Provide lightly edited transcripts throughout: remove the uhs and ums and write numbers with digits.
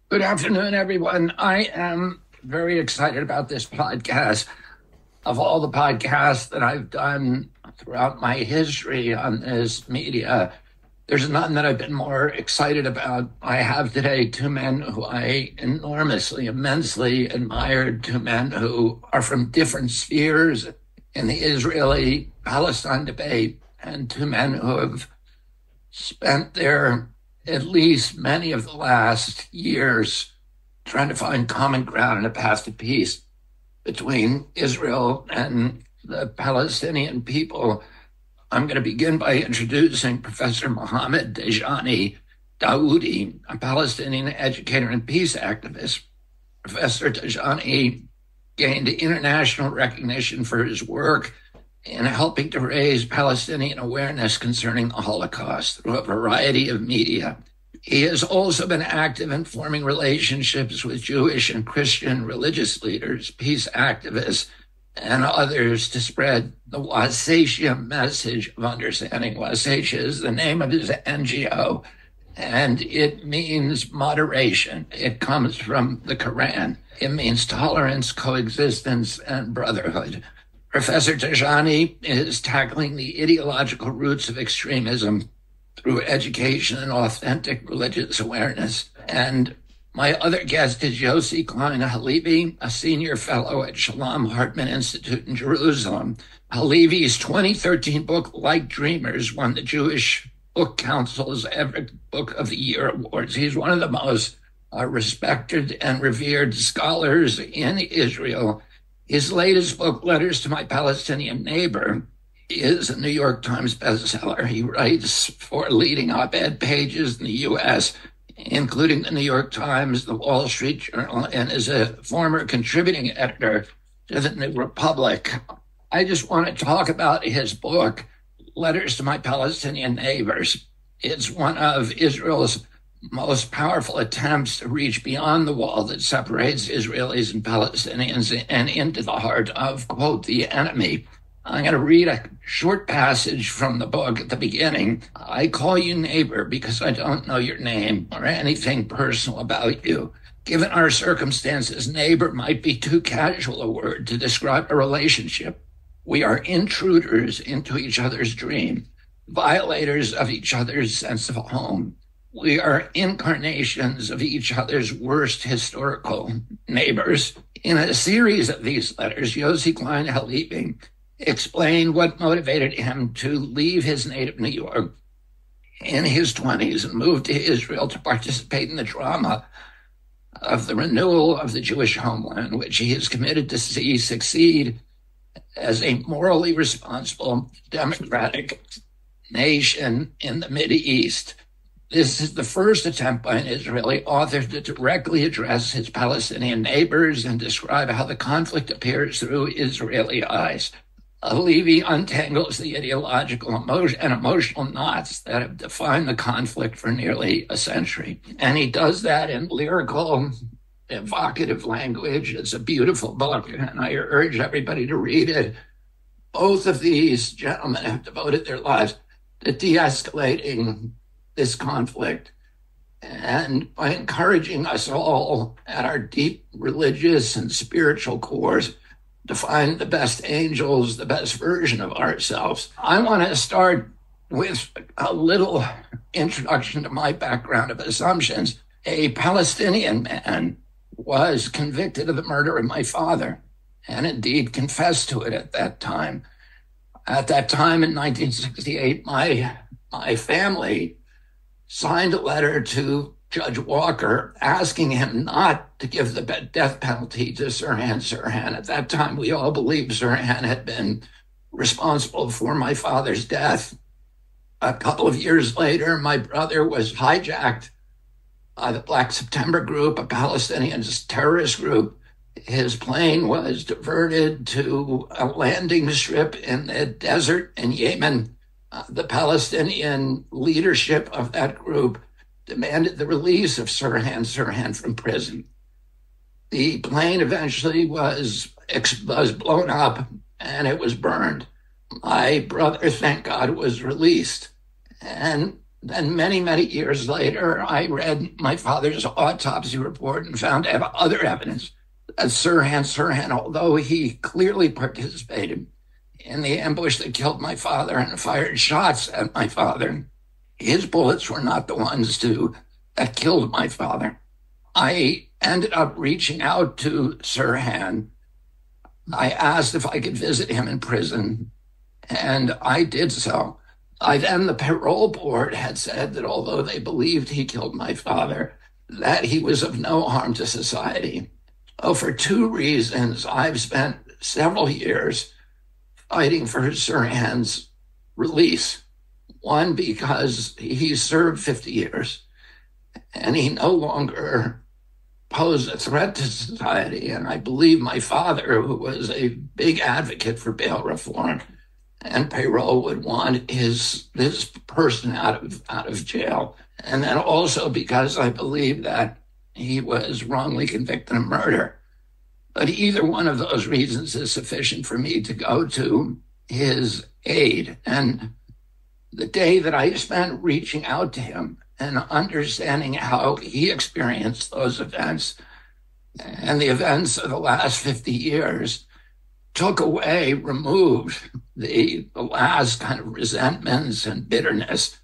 Good afternoon, everyone. I am very excited about this podcast. Of all the podcasts that I've done throughout my history on this media, there's none that I've been more excited about. I have today two men who I enormously, immensely admired, two men who are from different spheres in the Israeli-Palestine debate, and two men who have spent their at least many of the last years trying to find common ground and a path to peace between Israel and the Palestinian people. I'm going to begin by introducing Professor Mohammed Daoudi, a Palestinian educator and peace activist. Professor Dijon gained international recognition for his work in helping to raise Palestinian awareness concerning the Holocaust through a variety of media. He has also been active in forming relationships with Jewish and Christian religious leaders, peace activists, and others to spread the Wasatchia message of understanding. Wasatchia is the name of his NGO, and it means moderation. It comes from the Quran. It means tolerance, coexistence, and brotherhood. Professor Tajani is tackling the ideological roots of extremism through education and authentic religious awareness. And my other guest is Yossi Klein Halevi, a senior fellow at Shalom Hartman Institute in Jerusalem. Halevi's 2013 book, Like Dreamers, won the Jewish Book Council's Everett Book of the Year Awards. He's one of the most respected and revered scholars in Israel. His latest book, Letters to My Palestinian Neighbor, is a New York Times bestseller. He writes for leading op-ed pages in the U.S., including the New York Times, the Wall Street Journal, and is a former contributing editor to the New Republic. I just want to talk about his book, Letters to My Palestinian Neighbors. It's one of Israel's most powerful attempts to reach beyond the wall that separates Israelis and Palestinians and into the heart of, quote, the enemy. I'm going to read a short passage from the book at the beginning. I call you neighbor because I don't know your name or anything personal about you. Given our circumstances, neighbor might be too casual a word to describe a relationship. We are intruders into each other's dream, violators of each other's sense of home. We are incarnations of each other's worst historical neighbors. In a series of these letters, Yossi Klein Halevi explained what motivated him to leave his native New York in his 20s and move to Israel to participate in the drama of the renewal of the Jewish homeland, which he is committed to see succeed as a morally responsible, democratic nation in the Middle East. This is the first attempt by an Israeli author to directly address his Palestinian neighbors and describe how the conflict appears through Israeli eyes. Halevi untangles the ideological and emotional knots that have defined the conflict for nearly a century. And he does that in lyrical, evocative language. It's a beautiful book, and I urge everybody to read it. Both of these gentlemen have devoted their lives to de-escalating this conflict, and by encouraging us all at our deep religious and spiritual cores to find the best angels, the best version of ourselves. I want to start with a little introduction to my background of assumptions. A Palestinian man was convicted of the murder of my father, and indeed confessed to it at that time. At that time in 1968, my family signed a letter to Judge Walker asking him not to give the death penalty to Sirhan Sirhan. At that time, we all believed Sirhan had been responsible for my father's death. A couple of years later, my brother was hijacked by the Black September group, a Palestinian terrorist group. His plane was diverted to a landing strip in the desert in Yemen. The Palestinian leadership of that group demanded the release of Sirhan Sirhan from prison. The plane eventually was blown up and it was burned. My brother, thank God, was released. And Then many, many years later, I read my father's autopsy report and found other evidence that Sirhan, although he clearly participated in the ambush that killed my father and fired shots at my father, his bullets were not the ones that killed my father. I ended up reaching out to Sirhan. I asked if I could visit him in prison, and I did so. Then the parole board had said that although they believed he killed my father, that he was of no harm to society. Oh, for two reasons, I've spent several years fighting for Sirhan's release. One, because he served 50 years and he no longer posed a threat to society. And I believe my father, who was a big advocate for bail reform and parole, would want this person out of jail. And then also because I believe that he was wrongly convicted of murder. But either one of those reasons is sufficient for me to go to his aid. And the day that I spent reaching out to him and understanding how he experienced those events and the events of the last 50 years removed the last kind of resentments and bitterness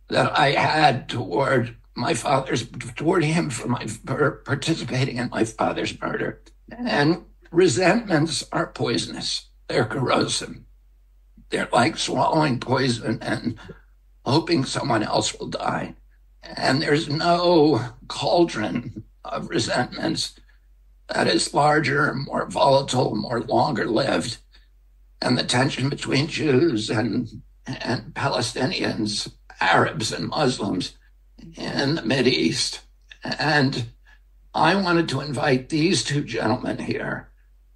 that I had toward him for participating in my father's murder. And resentments are poisonous. They're corrosive. They're like swallowing poison and hoping someone else will die. And there's no cauldron of resentments that is larger, more volatile, more longer lived. And the tension between Jews and Palestinians, Arabs and Muslims in the Mideast. And I wanted to invite these two gentlemen here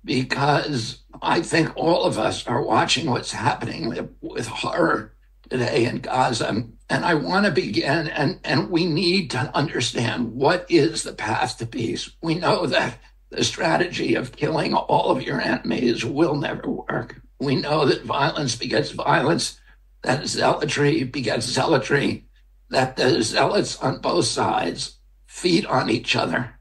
because I think all of us are watching what's happening with horror today in Gaza. And I want to begin, and we need to understand what is the path to peace. We know that the strategy of killing all of your enemies will never work. We know that violence begets violence, that zealotry begets zealotry, that the zealots on both sides feed on each other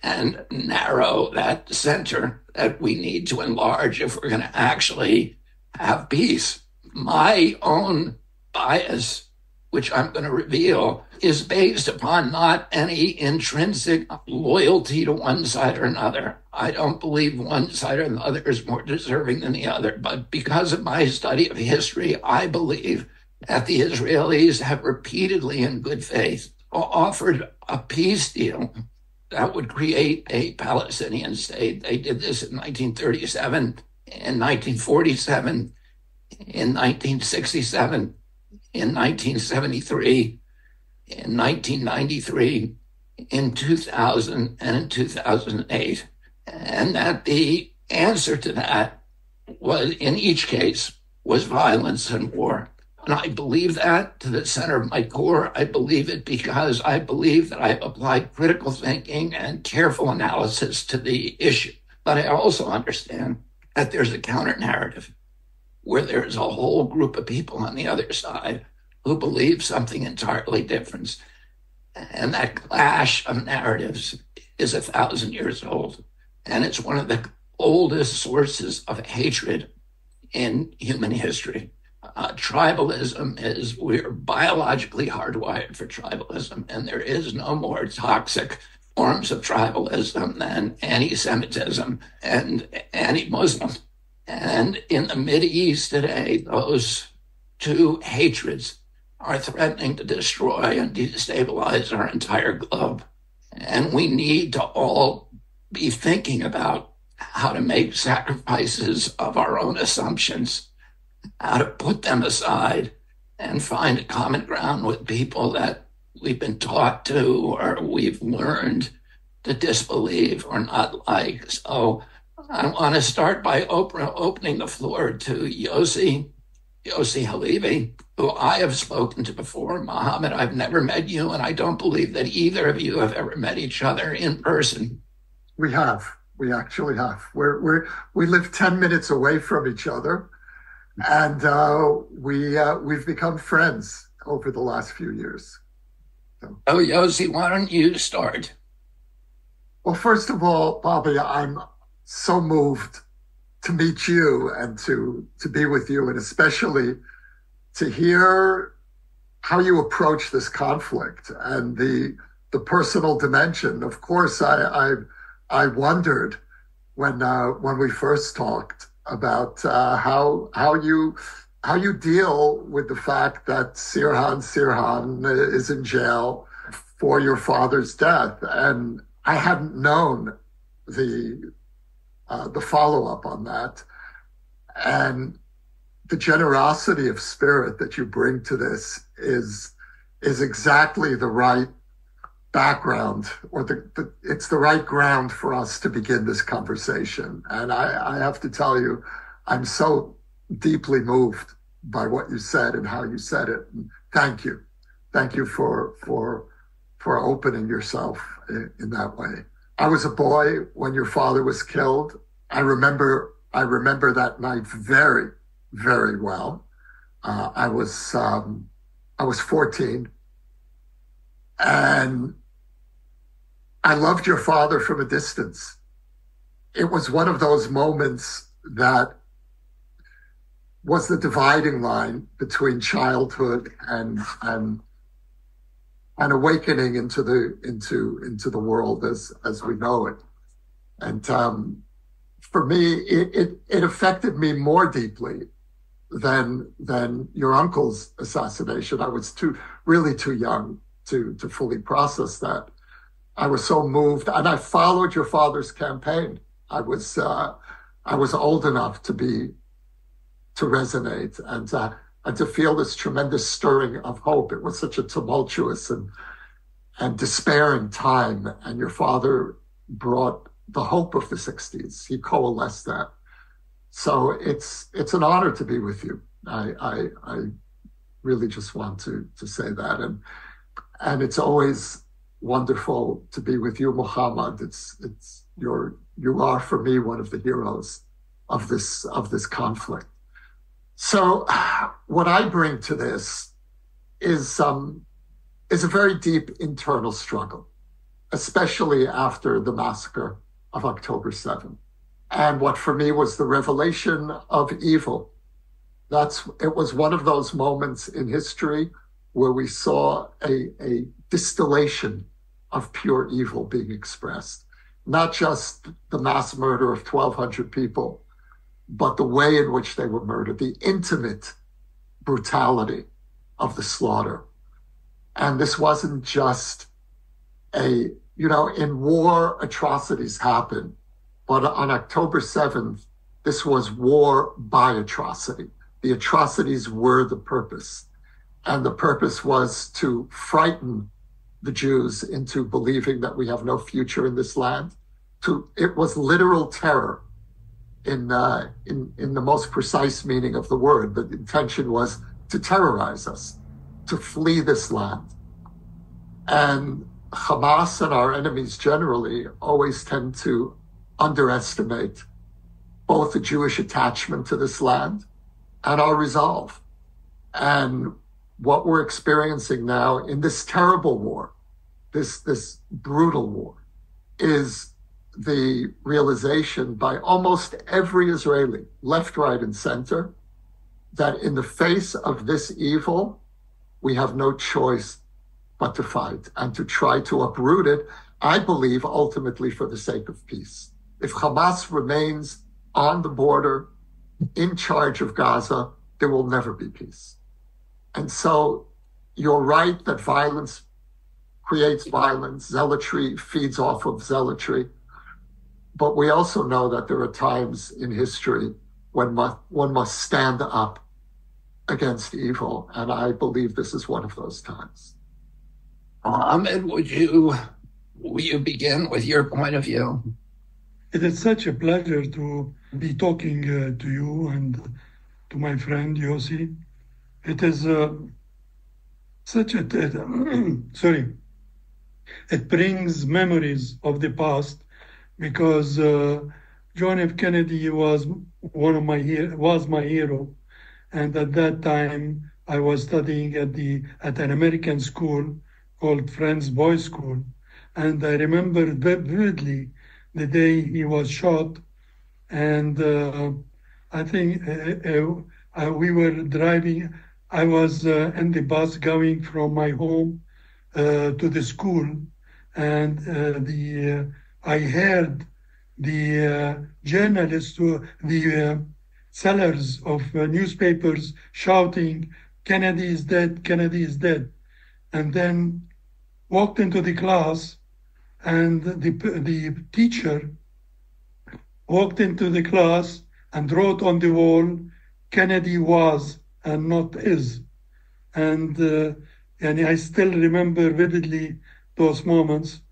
and narrow that center that we need to enlarge if we're going to actually have peace. My own bias, which I'm going to reveal, is based upon not any intrinsic loyalty to one side or another. I don't believe one side or the other is more deserving than the other. But because of my study of history, I believe that the Israelis have repeatedly, in good faith, offered a peace deal that would create a Palestinian state. They did this in 1937, in 1947, in 1967, in 1973, in 1993, in 2000, and in 2008. And that the answer to that was, in each case, was violence and war. And I believe that to the center of my core. I believe it because I believe that I've applied critical thinking and careful analysis to the issue. But I also understand that there's a counter narrative where there's a whole group of people on the other side who believe something entirely different. And that clash of narratives is 1,000 years old. And it's one of the oldest sources of hatred in human history. Tribalism we're biologically hardwired for tribalism, and there is no more toxic forms of tribalism than anti-Semitism and anti-Muslim. And in the Mideast today, those two hatreds are threatening to destroy and destabilize our entire globe. And we need to all be thinking about how to make sacrifices of our own assumptions, how to put them aside and find a common ground with people that we've been taught to or we've learned to disbelieve or not like. So I want to start by opening the floor to Yossi Halevi, who I have spoken to before. Mohammed, I've never met you, and I don't believe that either of you have ever met each other in person. We have. We actually have. We live 10 minutes away from each other, and we've become friends over the last few years. So. Oh, Yossi, why don't you start? Well, first of all, Bobby, I'm so moved to meet you and to be with you, and especially to hear how you approach this conflict and the personal dimension. Of course, I wondered when we first talked about how you deal with the fact that Sirhan is in jail for your father's death, and I hadn't known the follow-up on that, and the generosity of spirit that you bring to this is exactly the right background, or it's the right ground for us to begin this conversation. And I have to tell you, I'm so deeply moved by what you said and how you said it. And thank you for opening yourself in that way. I was a boy when your father was killed. I remember that night very, very well. I was 14, and I loved your father from a distance. It was one of those moments that was the dividing line between childhood and awakening into the world as we know it. And for me, it affected me more deeply than your uncle's assassination. I was really too young to fully process that. I was so moved, and I followed your father's campaign. I was old enough to resonate and to feel this tremendous stirring of hope. It was such a tumultuous and despairing time, and your father brought the hope of the 60s. He coalesced that. So it's an honor to be with you. I really just want to say that, and it's always wonderful to be with you, Mohammed. You are for me one of the heroes of this conflict. So what I bring to this is a very deep internal struggle, especially after the massacre of October 7th. And what for me was the revelation of evil. It was one of those moments in history where we saw a distillation of pure evil being expressed. Not just the mass murder of 1,200 people, but the way in which they were murdered, the intimate brutality of the slaughter. And this wasn't just in war, atrocities happen. But on October 7th, this was war by atrocity. The atrocities were the purpose. And the purpose was to frighten the Jews into believing that we have no future in this land. It was literal terror in the most precise meaning of the word. The intention was to terrorize us, to flee this land. And Hamas and our enemies generally always tend to underestimate both the Jewish attachment to this land and our resolve. And what we're experiencing now in this terrible war, this brutal war, is the realization by almost every Israeli, left, right, and center, that in the face of this evil, we have no choice but to fight and to try to uproot it, I believe, ultimately for the sake of peace. If Hamas remains on the border, in charge of Gaza, there will never be peace. And so you're right that violence creates violence, zealotry feeds off of zealotry. But we also know that there are times in history when one must stand up against evil. And I believe this is one of those times. Mohammed, will you begin with your point of view? It is such a pleasure to be talking to you and to my friend Yossi. It is such a it brings memories of the past, because John F. Kennedy was my hero, and at that time I was studying at an American school called Friends Boys School, and I remember vividly the day he was shot. And I think we were driving. I was in the bus going from my home to the school, and I heard the journalists, the sellers of newspapers shouting, "Kennedy is dead, Kennedy is dead." And then walked into the class, and the teacher walked into the class and wrote on the wall, "Kennedy was and not is." And I still remember vividly those moments.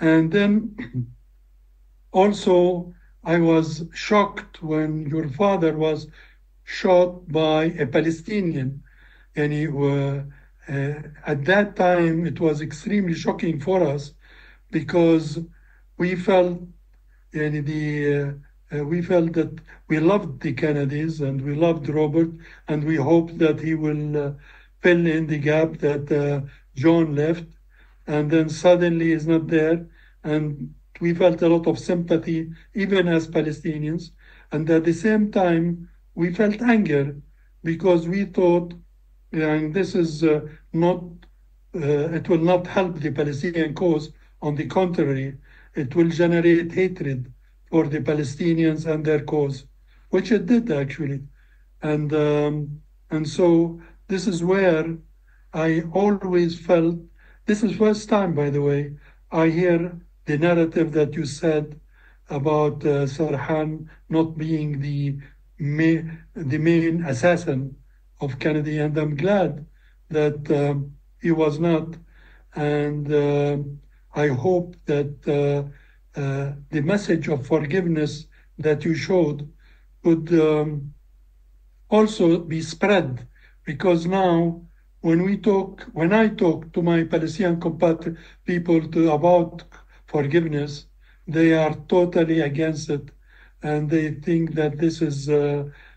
And then also I was shocked when your father was shot by a Palestinian. And at that time, it was extremely shocking for us because we felt we felt that we loved the Kennedys and we loved Robert, and we hoped that he will fill in the gap that John left. And then suddenly he's not there. And we felt a lot of sympathy, even as Palestinians. And at the same time, we felt anger because we thought, and this is not, it will not help the Palestinian cause. On the contrary, it will generate hatred for the Palestinians and their cause, which it did actually. And so this is where I always felt, this is first time, by the way, I hear the narrative that you said about Sirhan not being the main assassin of Kennedy, and I'm glad that he was not. And I hope that the message of forgiveness that you showed could also be spread, because now when I talk to my Palestinian compatriot people about forgiveness, they are totally against it, and they think that this is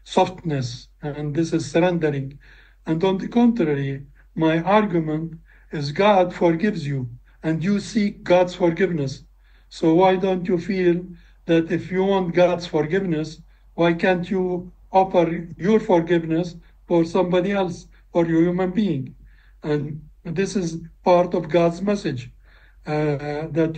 softness and this is surrendering. And on the contrary, my argument is God forgives you and you seek God's forgiveness. So why don't you feel that if you want God's forgiveness, why can't you offer your forgiveness for somebody else, for your human being? And this is part of God's message, that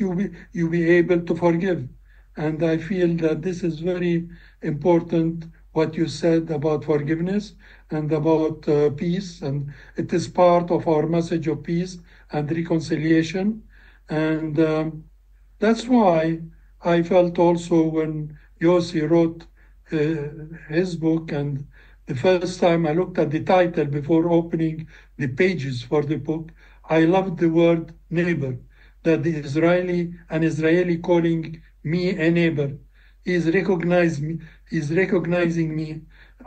you be able to forgive. And I feel that this is very important, what you said about forgiveness and about peace. And it is part of our message of peace and reconciliation. And that's why I felt also when Yossi wrote his book, and the first time I looked at the title before opening the pages for the book, I loved the word neighbor, that the Israeli calling me a neighbor. He's recognizing me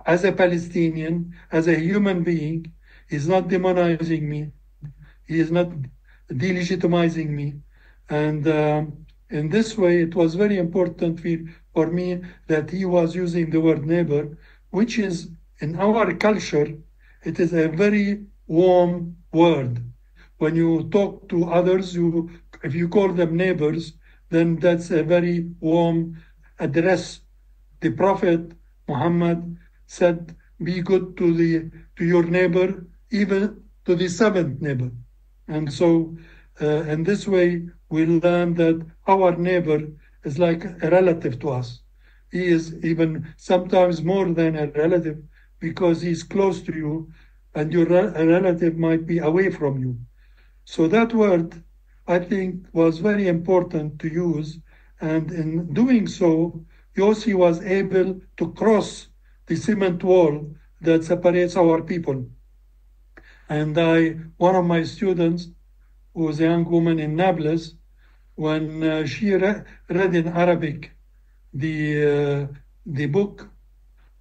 as a Palestinian, as a human being. He's not demonizing me. He is not delegitimizing me. And in this way, it was very important for me that he was using the word neighbor, which is, in our culture, it is a very warm word. When you talk to others, if you call them neighbors, then that's a very warm address. The Prophet Mohammed said, "Be good to your neighbor, even to the seventh neighbor." And so, in this way, we learn that our neighbor is like a relative to us. He is even sometimes more than a relative, because he's close to you, and your relative might be away from you. So that word, I think, was very important to use. And in doing so, Yossi was able to cross the cement wall that separates our people. And one of my students, who was a young woman in Nablus, when she read in Arabic the book,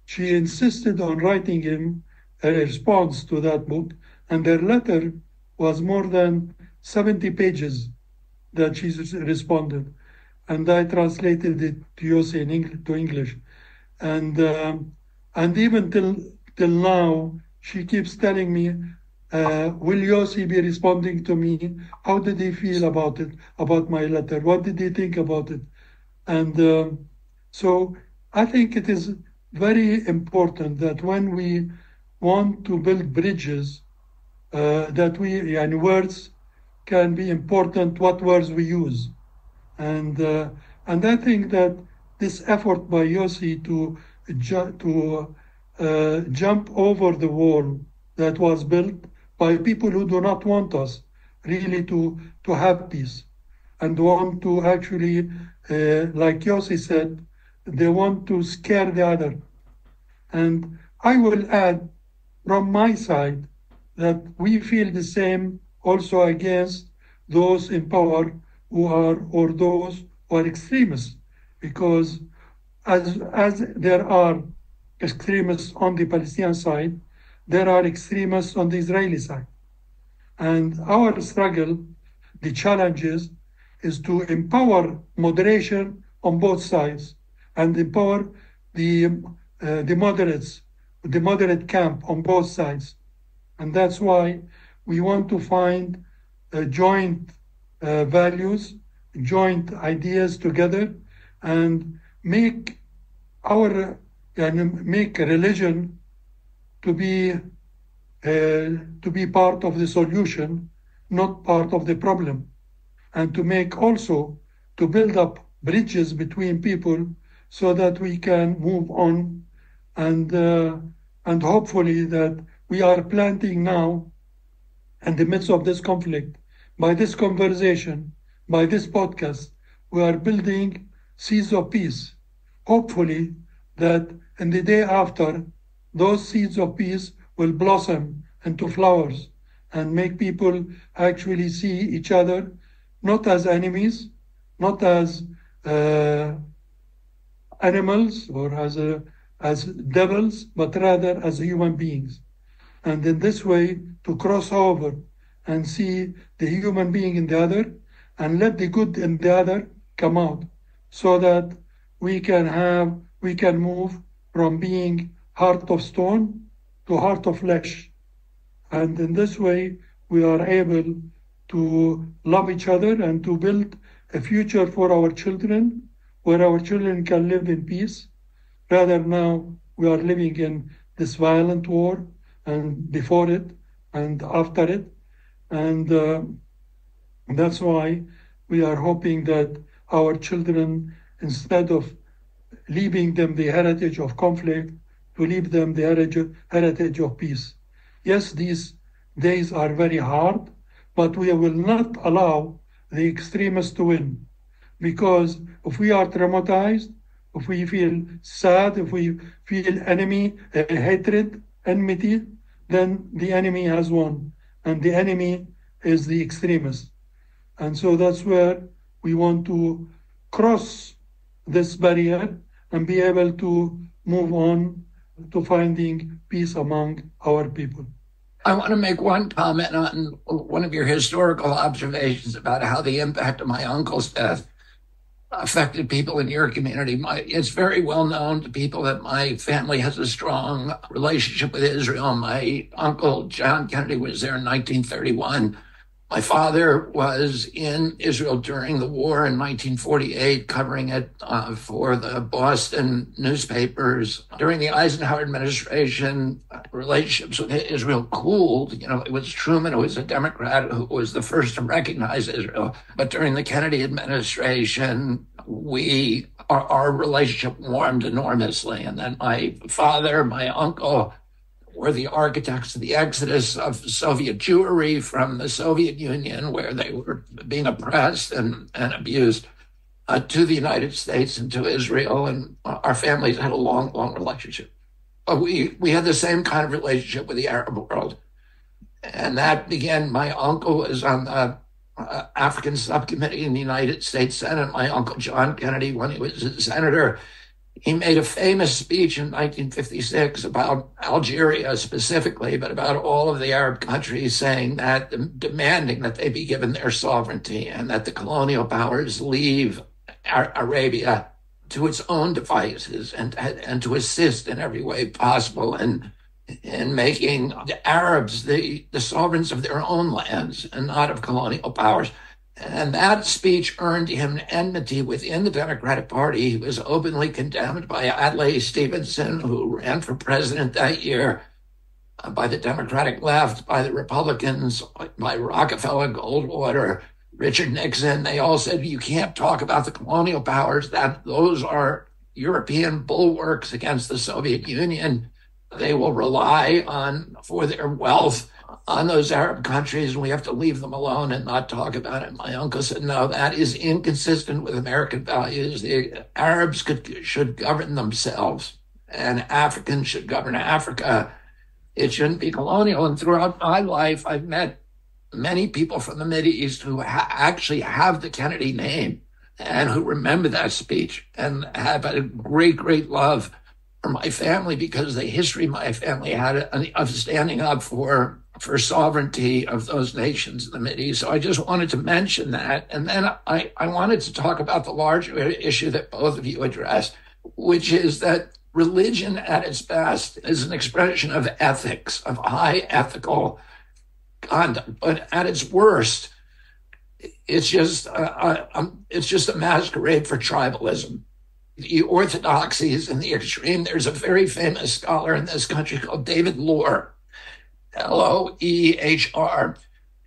she insisted on writing him a response to that book, and her letter was more than 70 pages that she responded. And I translated it to Yossi to English. And even till now, she keeps telling me, will Yossi be responding to me? How did he feel about it, about my letter? What did he think about it? And so I think it is very important that when we want to build bridges, that and words can be important, what words we use. And I think that this effort by Yossi to jump over the wall that was built by people who do not want us really to have peace and want to actually, like Yossi said, they want to scare the other. And I will add from my side that we feel the same also against those in power who are, or those who are extremists, because as there are extremists on the Palestinian side, there are extremists on the Israeli side. And our struggle, the challenge is to empower moderation on both sides and empower the moderates, the moderate camp on both sides. And that's why we want to find joint values, joint ideas together, and make make religion to be part of the solution, not part of the problem, and to make also to build up bridges between people so that we can move on, and hopefully that we are planting now in the midst of this conflict, by this conversation, by this podcast, we are building seeds of peace. Hopefully that in the day after, those seeds of peace will blossom into flowers and make people actually see each other not as enemies, not as animals or as devils, but rather as human beings. And in this way, to cross over and see the human being in the other and let the good in the other come out, so that we can move from being heart of stone to heart of flesh. And in this way, we are able to love each other and to build a future for our children, where our children can live in peace. Rather now, we are living in this violent war, and before it and after it. And that's why we are hoping that our children, instead of leaving them the heritage of conflict, to leave them the heritage of peace. Yes, these days are very hard, but we will not allow the extremists to win. Because if we are traumatized, if we feel sad, if we feel hatred, enmity, then the enemy has won. And the enemy is the extremist. And so that's where we want to cross this barrier and be able to move on to finding peace among our people. I want to make one comment on one of your historical observations about how the impact of my uncle's death affected people in your community. It's very well known to people that my family has a strong relationship with Israel. My uncle, John Kennedy, was there in 1931. My father was in Israel during the war in 1948, covering it for the Boston newspapers. During the Eisenhower administration, relationships with Israel cooled. You know, it was Truman who was a Democrat who was the first to recognize Israel. But during the Kennedy administration, our relationship warmed enormously. And then my father, my uncle, were the architects of the exodus of Soviet Jewry from the Soviet Union, where they were being oppressed and abused, to the United States and to Israel. And our families had a long, long relationship. But we had the same kind of relationship with the Arab world. And that began, my uncle was on the African subcommittee in the United States Senate. My uncle John Kennedy, when he was a senator, he made a famous speech in 1956 about Algeria specifically, but about all of the Arab countries, saying that, demanding that they be given their sovereignty and that the colonial powers leave Arabia to its own devices and to assist in every way possible in in making the Arabs the sovereigns of their own lands and not of colonial powers. And that speech earned him enmity within the Democratic Party. He was openly condemned by Adlai Stevenson, who ran for president that year, by the Democratic left, by the Republicans, by Rockefeller, Goldwater, Richard Nixon. They all said, you can't talk about the colonial powers, that those are European bulwarks against the Soviet Union. They will rely on, for their wealth, on those Arab countries, and we have to leave them alone and not talk about it. My uncle said, no, that is inconsistent with American values. The Arabs should govern themselves, and Africans should govern Africa. It shouldn't be colonial. And throughout my life, I've met many people from the Mideast who actually have the Kennedy name and who remember that speech and have a great, great love for my family because the history my family had of standing up for sovereignty of those nations in the Mideast. So I just wanted to mention that. And then I wanted to talk about the larger issue that both of you addressed, which is that religion at its best is an expression of ethics, of high ethical conduct. But at its worst, it's just a masquerade for tribalism. The orthodoxies in the extreme. There's a very famous scholar in this country called David Lohr, Loehr,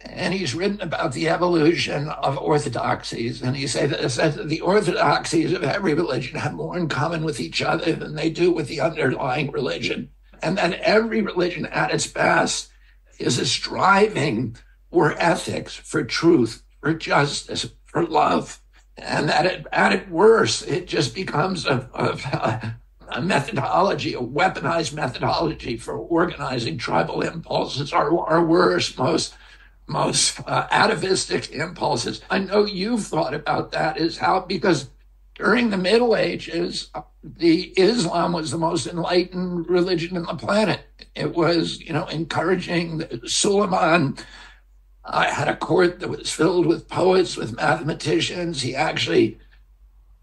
and he's written about the evolution of orthodoxies. And he says that the orthodoxies of every religion have more in common with each other than they do with the underlying religion, and that every religion at its best is a striving for ethics, for truth, for justice, for love. And that at its worst, it just becomes a methodology, a weaponized methodology for organizing tribal impulses, our worst, most atavistic impulses. I know you've thought about that, is how, because during the Middle Ages, the Islam was the most enlightened religion on the planet. It was, encouraging. Suleiman had a court that was filled with poets, with mathematicians. He actually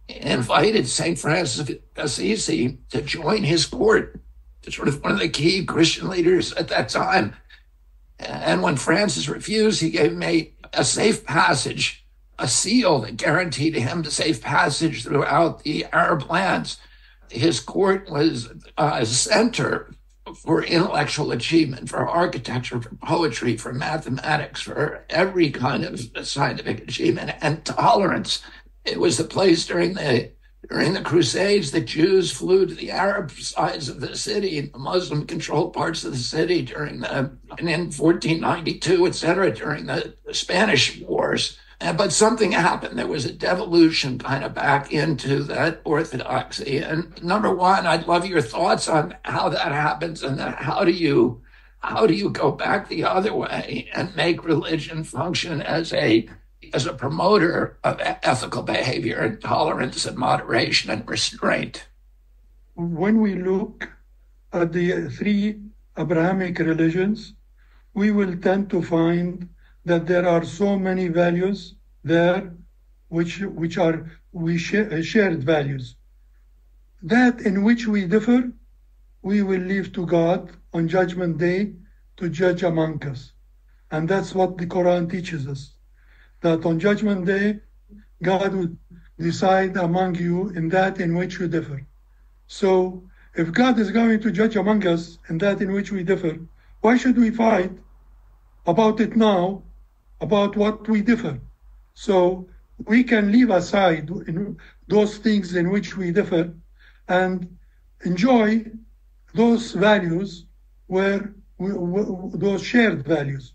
invited St. Francis of Assisi to join his court, sort of one of the key Christian leaders at that time. And when Francis refused, he gave him a safe passage, a seal that guaranteed him the safe passage throughout the Arab lands. His court was a center for intellectual achievement, for architecture, for poetry, for mathematics, for every kind of scientific achievement and tolerance. It was the place during the Crusades that Jews flew to the Arab sides of the city, the Muslim-controlled parts of the city and in 1492, et cetera, during the Spanish Wars. But something happened. There was a devolution kind of back into that orthodoxy. And number one, I'd love your thoughts on how that happens, and then how do you go back the other way and make religion function as a promoter of ethical behavior and tolerance and moderation and restraint? When we look at the three Abrahamic religions, we will tend to find that there are so many values there which are shared values. That in which we differ, we will leave to God on Judgment Day to judge among us. And that's what the Quran teaches us, that on Judgment Day, God will decide among you in that in which you differ. So if God is going to judge among us in that in which we differ, why should we fight about it now, about what we differ? So we can leave aside those things in which we differ and enjoy those values those shared values.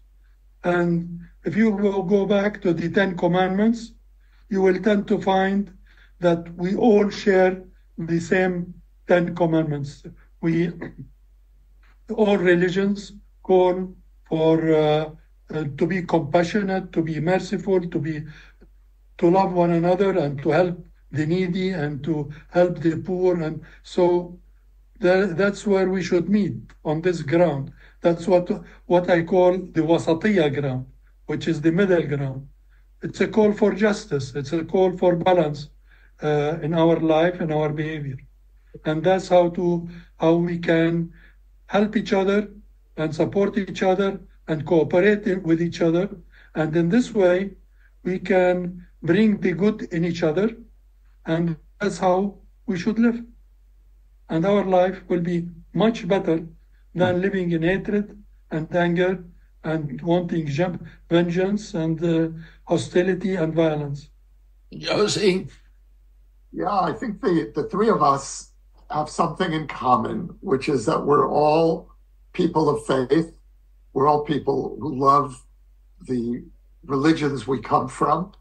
And if you will go back to the 10 Commandments, you will tend to find that we all share the same 10 Commandments. All religions call for to be compassionate, to be merciful, to love one another, and to help the needy, and to help the poor. And so that's where we should meet, on this ground. That's what I call the wasatiyya ground, which is the middle ground. It's a call for justice. It's a call for balance in our life and our behavior. And that's how we can help each other and support each other and cooperate with each other. And in this way, we can bring the good in each other. And that's how we should live. And our life will be much better than living in hatred and anger and wanting vengeance and hostility and violence. Yossi? Yeah, I think the three of us have something in common, which is that we're all people of faith. We're all people who love the religions we come from.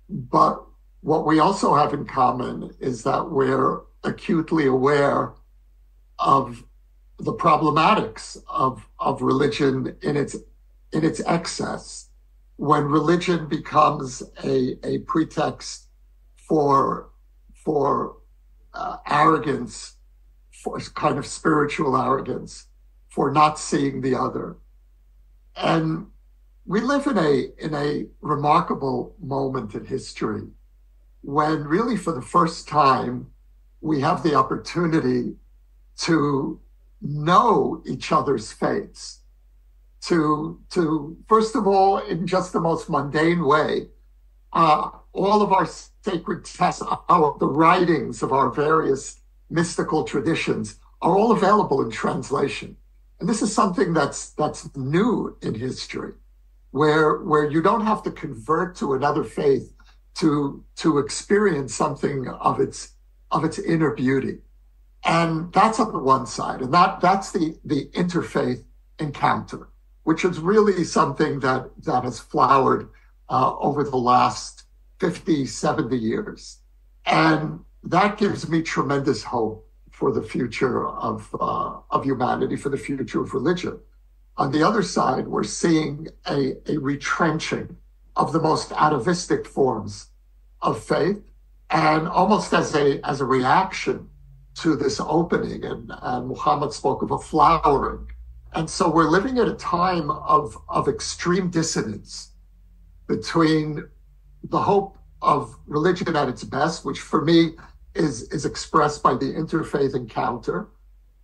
But what we also have in common is that we're acutely aware of the problematics of religion in its excess. When religion becomes a pretext for arrogance, for kind of spiritual arrogance, for not seeing the other. And we live in a remarkable moment in history when really for the first time we have the opportunity to know each other's faiths, to first of all, in just the most mundane way, all of our sacred texts, the writings of our various mystical traditions are all available in translation. And this is something that's new in history, where you don't have to convert to another faith to experience something of its inner beauty. And that's on the one side. And that's the interfaith encounter, which is really something that has flowered over the last 50, 70 years. And that gives me tremendous hope for the future of humanity, for the future of religion. On the other side, we're seeing a retrenching of the most atavistic forms of faith, and almost as a reaction to this opening, and Mohammed spoke of a flowering. And so we're living at a time of extreme dissonance between the hope of religion at its best, which for me is expressed by the interfaith encounter,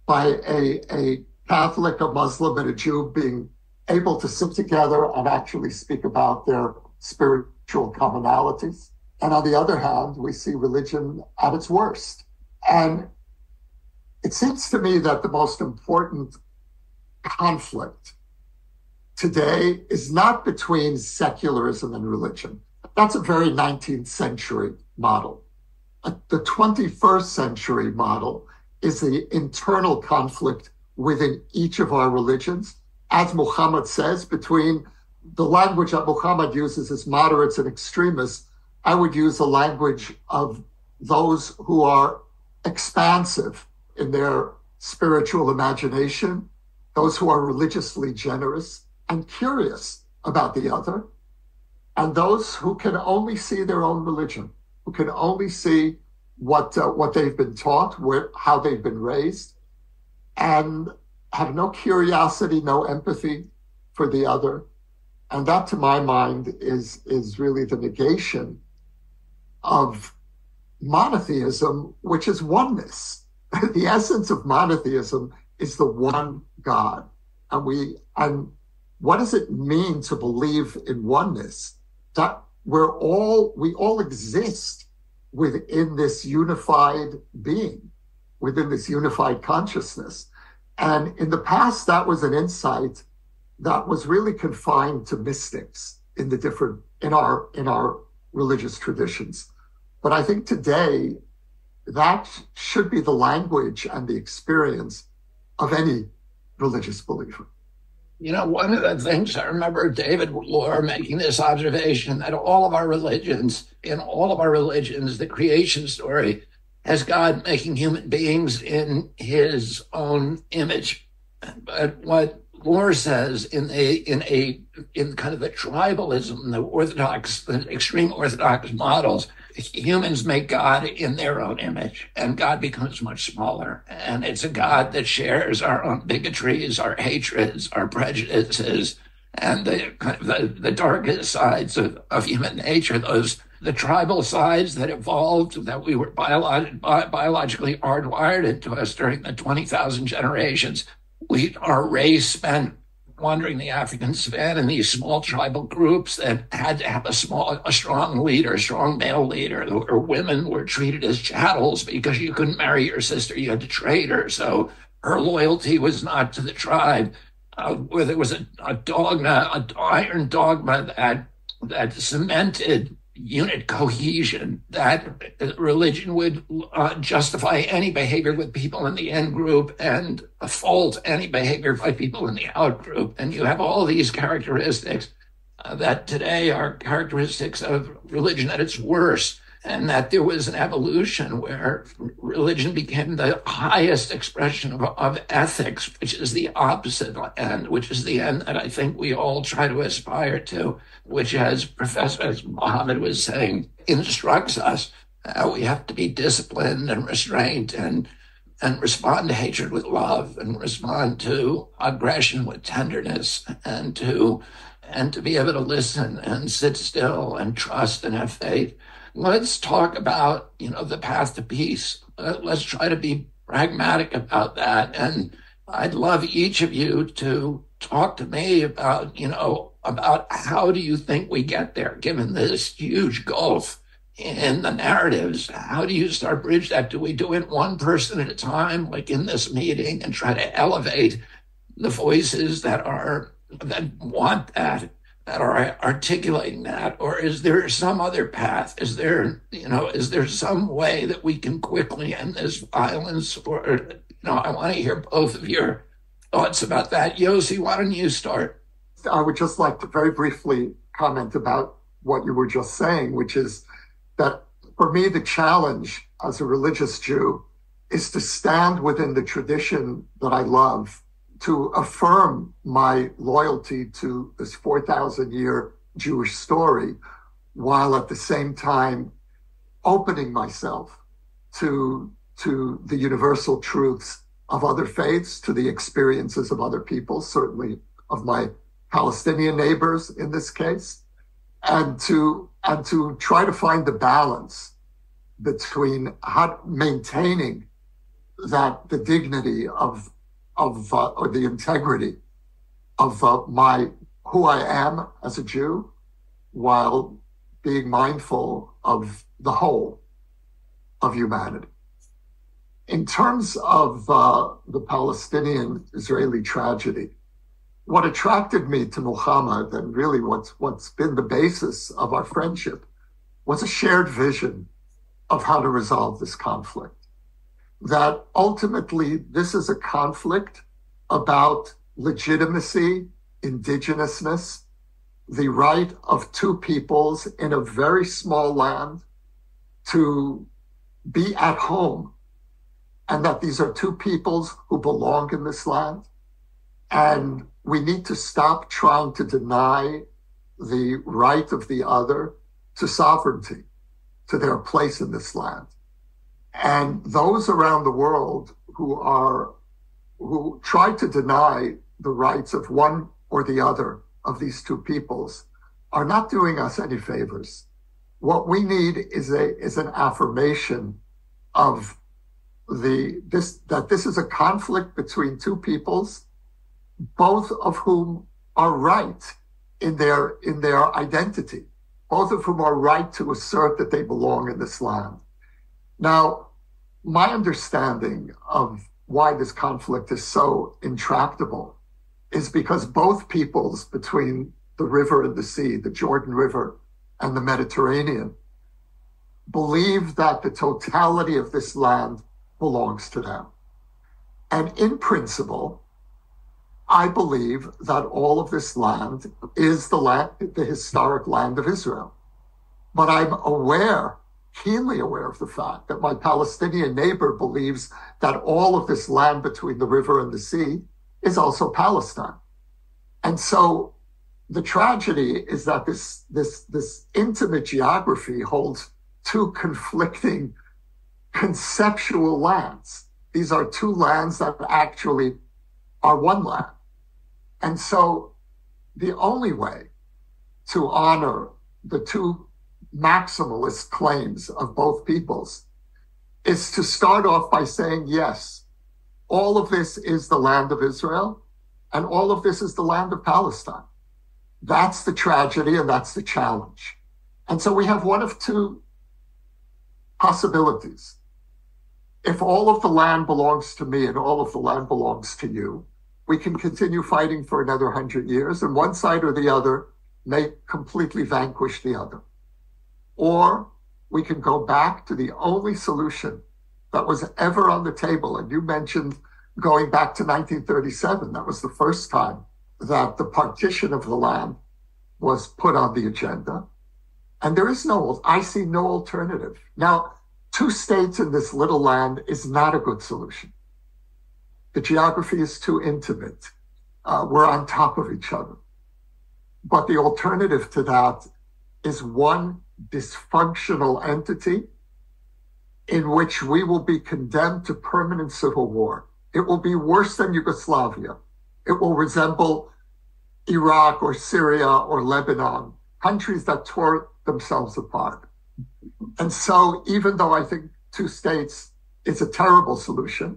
by a Catholic, a Muslim, and a Jew being able to sit together and actually speak about their spiritual commonalities. And on the other hand, we see religion at its worst. And it seems to me that the most important conflict today is not between secularism and religion. That's a very 19th century model. The 21st century model is the internal conflict within each of our religions. As Muhammad says, between the language that Muhammad uses as moderates and extremists, I would use the language of those who are expansive in their spiritual imagination, those who are religiously generous and curious about the other, and those who can only see their own religion, who can only see what they've been taught, how they've been raised, and have no curiosity, no empathy for the other. And that, to my mind, is really the negation of monotheism, which is oneness. The essence of monotheism is the one God. And what does it mean to believe in oneness? That we all exist within this unified being, within this unified consciousness. And in the past, that was an insight that was really confined to mystics in our religious traditions. But I think today that should be the language and the experience of any religious believer. You know, one of the things I remember David Lohr making this observation that in all of our religions, the creation story has God making human beings in his own image. But what Lohr says in kind of the tribalism, the extreme orthodox models, humans make God in their own image, and God becomes much smaller. And it's a God that shares our own bigotries, our hatreds, our prejudices, and the darkest sides of human nature, the tribal sides that evolved, that we were biologically hardwired into us during the 20,000 generations. our race spent wandering the African savannah in these small tribal groups that had to have a strong leader, a strong male leader, or women were treated as chattels because you couldn't marry your sister, you had to trade her. So her loyalty was not to the tribe. Where there was a dogma, an iron dogma that cemented unit cohesion, that religion would justify any behavior with people in the in group and fault any behavior by people in the out group. And you have all these characteristics that today are characteristics of religion at its worst, and that there was an evolution where religion became the highest expression of ethics, which is the opposite end, which is the end that I think we all try to aspire to, which, as Mohammed was saying, instructs us how we have to be disciplined and restrained and respond to hatred with love and respond to aggression with tenderness and to be able to listen and sit still and trust and have faith. Let's talk about, the path to peace. Let's try to be pragmatic about that. And I'd love each of you to talk to me about, about how do you think we get there, given this huge gulf in the narratives? How do you start bridge that? Do we do it one person at a time, like in this meeting, and try to elevate the voices that want that are articulating that? Or is there some other path? Is there some way that we can quickly end this violence? Or, I want to hear both of your thoughts about that. Yossi, why don't you start? I would just like to very briefly comment about what you were just saying, which is that for me, the challenge as a religious Jew is to stand within the tradition that I love, to affirm my loyalty to this 4,000-year Jewish story, while at the same time opening myself to the universal truths of other faiths, to the experiences of other people, certainly of my Palestinian neighbors in this case, and to try to find the balance between maintaining the dignity or the integrity of who I am as a Jew, while being mindful of the whole of humanity. In terms of the Palestinian-Israeli tragedy, what attracted me to Mohammed, and really what's been the basis of our friendship, was a shared vision of how to resolve this conflict. That ultimately this is a conflict about legitimacy, indigenousness, the right of two peoples in a very small land to be at home, and that these are two peoples who belong in this land. And we need to stop trying to deny the right of the other to sovereignty, to their place in this land. And those around the world who try to deny the rights of one or the other of these two peoples are not doing us any favors. What we need is an affirmation of that this is a conflict between two peoples, both of whom are right in their identity, both of whom are right to assert that they belong in this land. Now, my understanding of why this conflict is so intractable is because both peoples between the river and the sea, the Jordan River and the Mediterranean, believe that the totality of this land belongs to them. And in principle, I believe that all of this land is the historic land of Israel. But I'm keenly aware of the fact that my Palestinian neighbor believes that all of this land between the river and the sea is also Palestine. And so the tragedy is that this intimate geography holds two conflicting conceptual lands. These are two lands that actually are one land. And so the only way to honor the two maximalist claims of both peoples is to start off by saying, yes, all of this is the land of Israel, and all of this is the land of Palestine. That's the tragedy, and that's the challenge. And so we have one of two possibilities. If all of the land belongs to me and all of the land belongs to you, we can continue fighting for another 100 years, and one side or the other may completely vanquish the other. Or we can go back to the only solution that was ever on the table. And you mentioned going back to 1937. That was the first time that the partition of the land was put on the agenda. And I see no alternative. Now, 2 states in this little land is not a good solution. The geography is too intimate. We're on top of each other. But the alternative to that is one dysfunctional entity in which we will be condemned to permanent civil war. It will be worse than Yugoslavia. It will resemble Iraq or Syria or Lebanon, countries that tore themselves apart. And so even though I think 2 states is a terrible solution,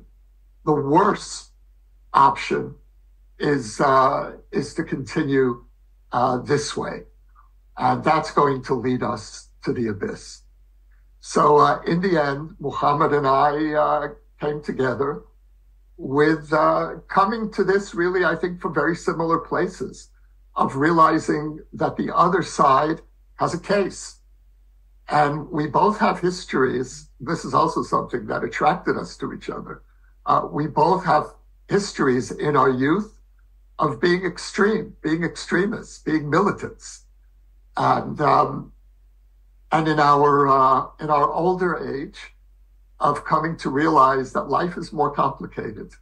the worst option is to continue this way. And that's going to lead us to the abyss. So in the end, Mohammed and I came together with coming to this really, I think, from very similar places of realizing that the other side has a case. And we both have histories. This is also something that attracted us to each other. We both have histories in our youth of being extreme, being extremists, being militants. And in our older age of coming to realize that life is more complicated.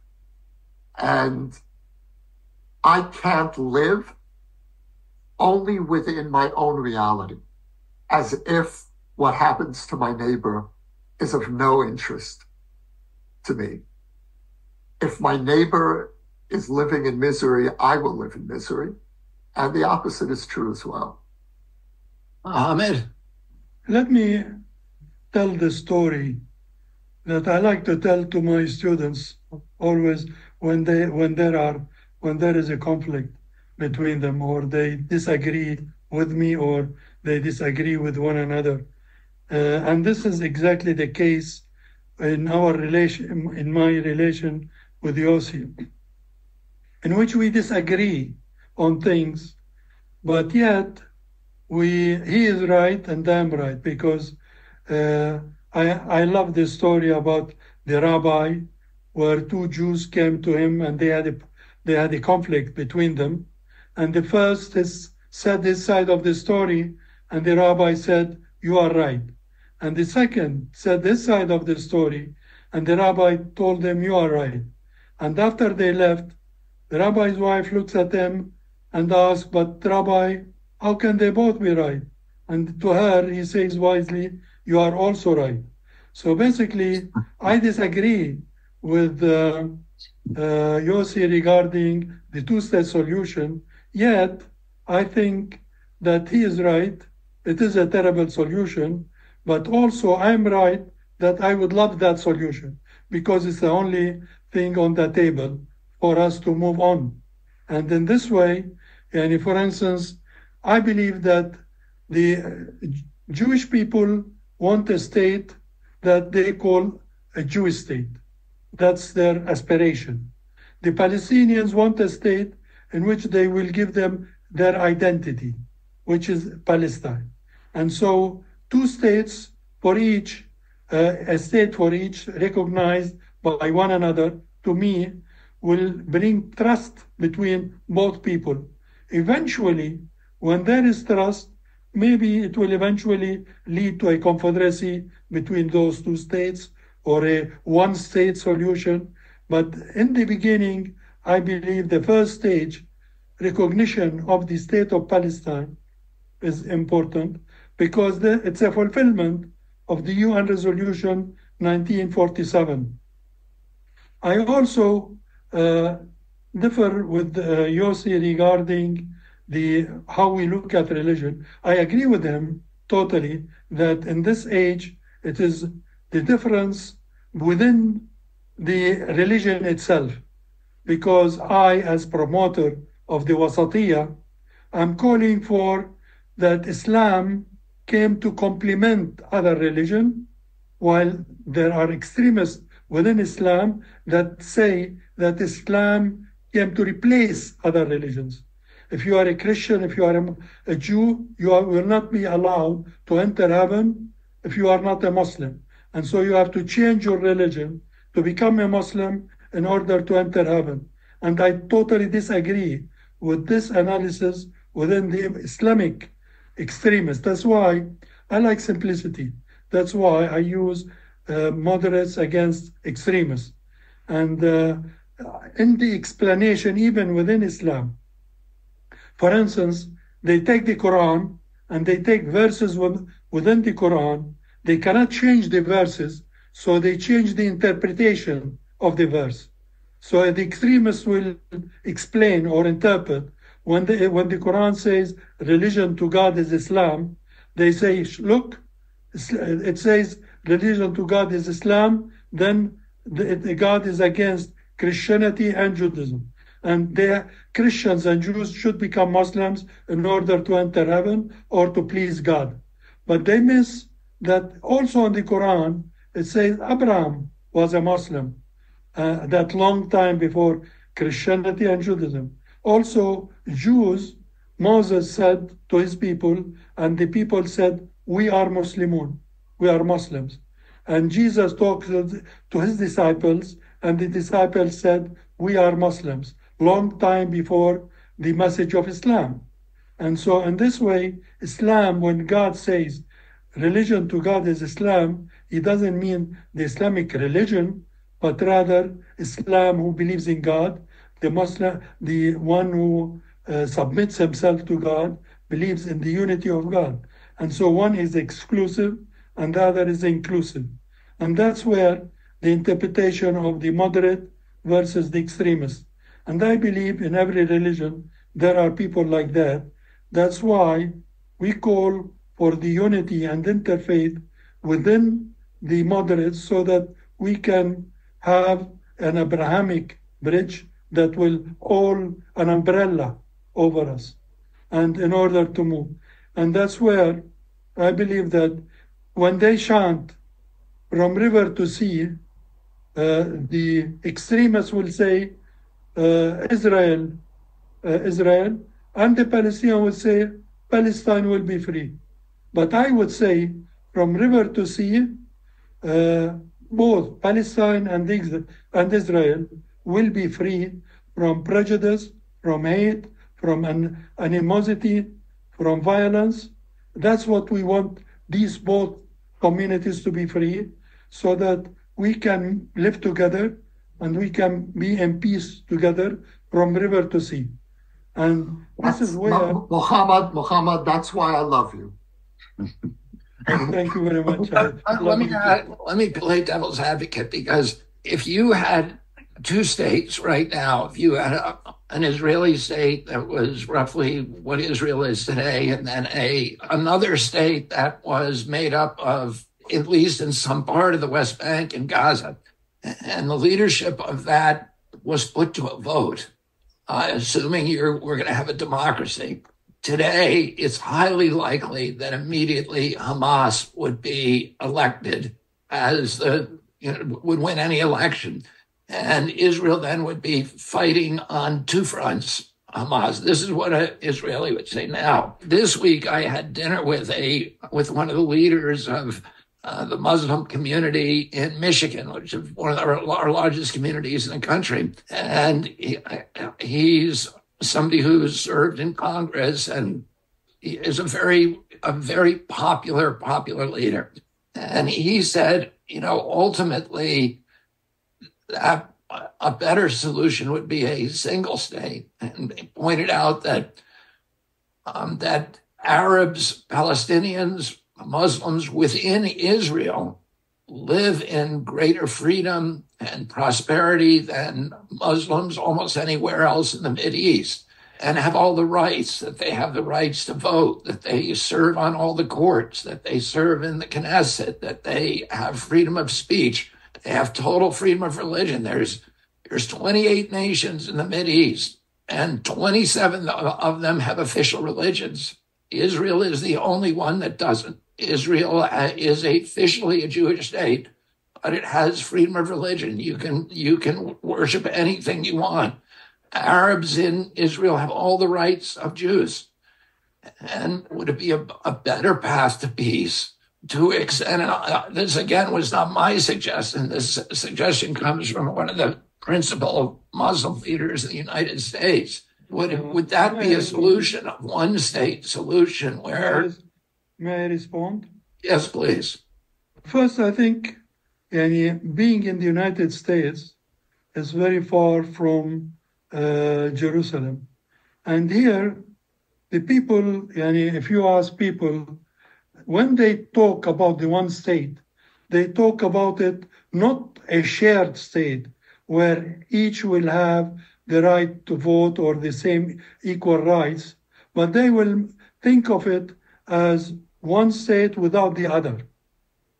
And I can't live only within my own reality, as if what happens to my neighbor is of no interest to me. If my neighbor is living in misery, I will live in misery. And the opposite is true as well. Mohammed? Let me tell the story that I like to tell to my students always when there is a conflict between them, or they disagree with me, or they disagree with one another. And this is exactly the case in my relation with Yossi, in which we disagree on things, but yet he is right and I'm right, because I love this story about the rabbi where 2 Jews came to him and they had a conflict between them. And the first said his side of the story, and the rabbi said, "You are right." And the second said this side of the story, and the rabbi told them, "You are right." And after they left, the rabbi's wife looks at him and asks, "But Rabbi, how can they both be right?" And to her, he says wisely, "You are also right." So basically, I disagree with Yossi regarding the 2-state solution, yet I think that he is right. It is a terrible solution, but also I'm right that I would love that solution because it's the only thing on the table for us to move on. And in this way, and for instance, I believe that the Jewish people want a state that they call a Jewish state. That's their aspiration. The Palestinians want a state in which they will give them their identity, which is Palestine. And so 2 states for each, a state for each, recognized by one another, to me, will bring trust between both people. Eventually, when there is trust, maybe it will eventually lead to a confederacy between those 2 states or a 1-state solution. But in the beginning, I believe the first stage, recognition of the state of Palestine, is important because it's a fulfillment of the UN Resolution 1947. I also differ with Yossi regarding how we look at religion. I agree with him totally that in this age, it is the difference within the religion itself, because I, as promoter of the Wasatiyah, I'm calling for that Islam came to complement other religion, while there are extremists within Islam that say that Islam came to replace other religions. If you are a Christian, if you are a Jew, will not be allowed to enter heaven if you are not a Muslim. And so you have to change your religion to become a Muslim in order to enter heaven. And I totally disagree with this analysis within the Islamic extremists. That's why I like simplicity. That's why I use moderates against extremists. And in the explanation, even within Islam, for instance, they take the Quran and they take verses within the Quran. They cannot change the verses, so they change the interpretation of the verse. So the extremists will explain or interpret when the Quran says religion to God is Islam, they say, look, it says religion to God is Islam, then God is against Christianity and Judaism. And Christians and Jews should become Muslims in order to enter heaven or to please God. But they miss that also in the Quran, it says Abraham was a Muslim that long time before Christianity and Judaism. Also, Jews, Moses said to his people, and the people said, we are Muslimun, we are Muslims. And Jesus talked to his disciples, and the disciples said, we are Muslims, long time before the message of Islam. And so in this way, Islam, when God says religion to God is Islam, he doesn't mean the Islamic religion, but rather Islam who believes in God, the Muslim, the one who submits himself to God, believes in the unity of God. And so one is exclusive and the other is inclusive. And that's where the interpretation of the moderate versus the extremist. And I believe in every religion there are people like that. That's why we call for the unity and interfaith within the moderates so that we can have an Abrahamic bridge that will hold an umbrella over us and in order to move. And that's where I believe that when they chant from river to sea, the extremists will say Israel, and the Palestinians will say Palestine will be free. But I would say from river to sea, both Palestine and Israel will be free from prejudice, from hate, from animosity, from violence. That's what we want these both communities to be free, so that we can live together and we can be in peace together from river to sea. And this is where... Mohammed, that's why I love you. Thank you very much. Let me play devil's advocate, because if you had two states right now, if you had an Israeli state that was roughly what Israel is today, and then another state that was made up of, at least in some part of the West Bank and Gaza, and the leadership of that was put to a vote, assuming we're going to have a democracy. Today, it's highly likely that immediately Hamas would be elected as would win any election. And Israel then would be fighting on two fronts, Hamas. This is what an Israeli would say now. This week, I had dinner with one of the leaders of the Muslim community in Michigan, which is one of our largest communities in the country. And he's somebody who's served in Congress, and he is a very popular leader. And he said, ultimately, that a better solution would be a single state, and he pointed out that that Arabs, Palestinians, Muslims within Israel live in greater freedom and prosperity than Muslims almost anywhere else in the Mideast, and have all the rights, that they have the rights to vote, that they serve on all the courts, that they serve in the Knesset, that they have freedom of speech. They have total freedom of religion. There's 28 nations in the Mideast, and 27 of them have official religions. Israel is the only one that doesn't. Israel is officially a Jewish state, but it has freedom of religion. You can worship anything you want. Arabs in Israel have all the rights of Jews. And would it be a better path to peace to extend? This again was not my suggestion. This suggestion comes from one of the principal Muslim leaders in the United States. Would that be a solution, a one-state solution where? May I respond? Yes, please. First, I think being in the United States is very far from Jerusalem. And here, the people, if you ask people, when they talk about the one state, they talk about it not a shared state where each will have the right to vote or the same equal rights, but they will think of it as one state without the other.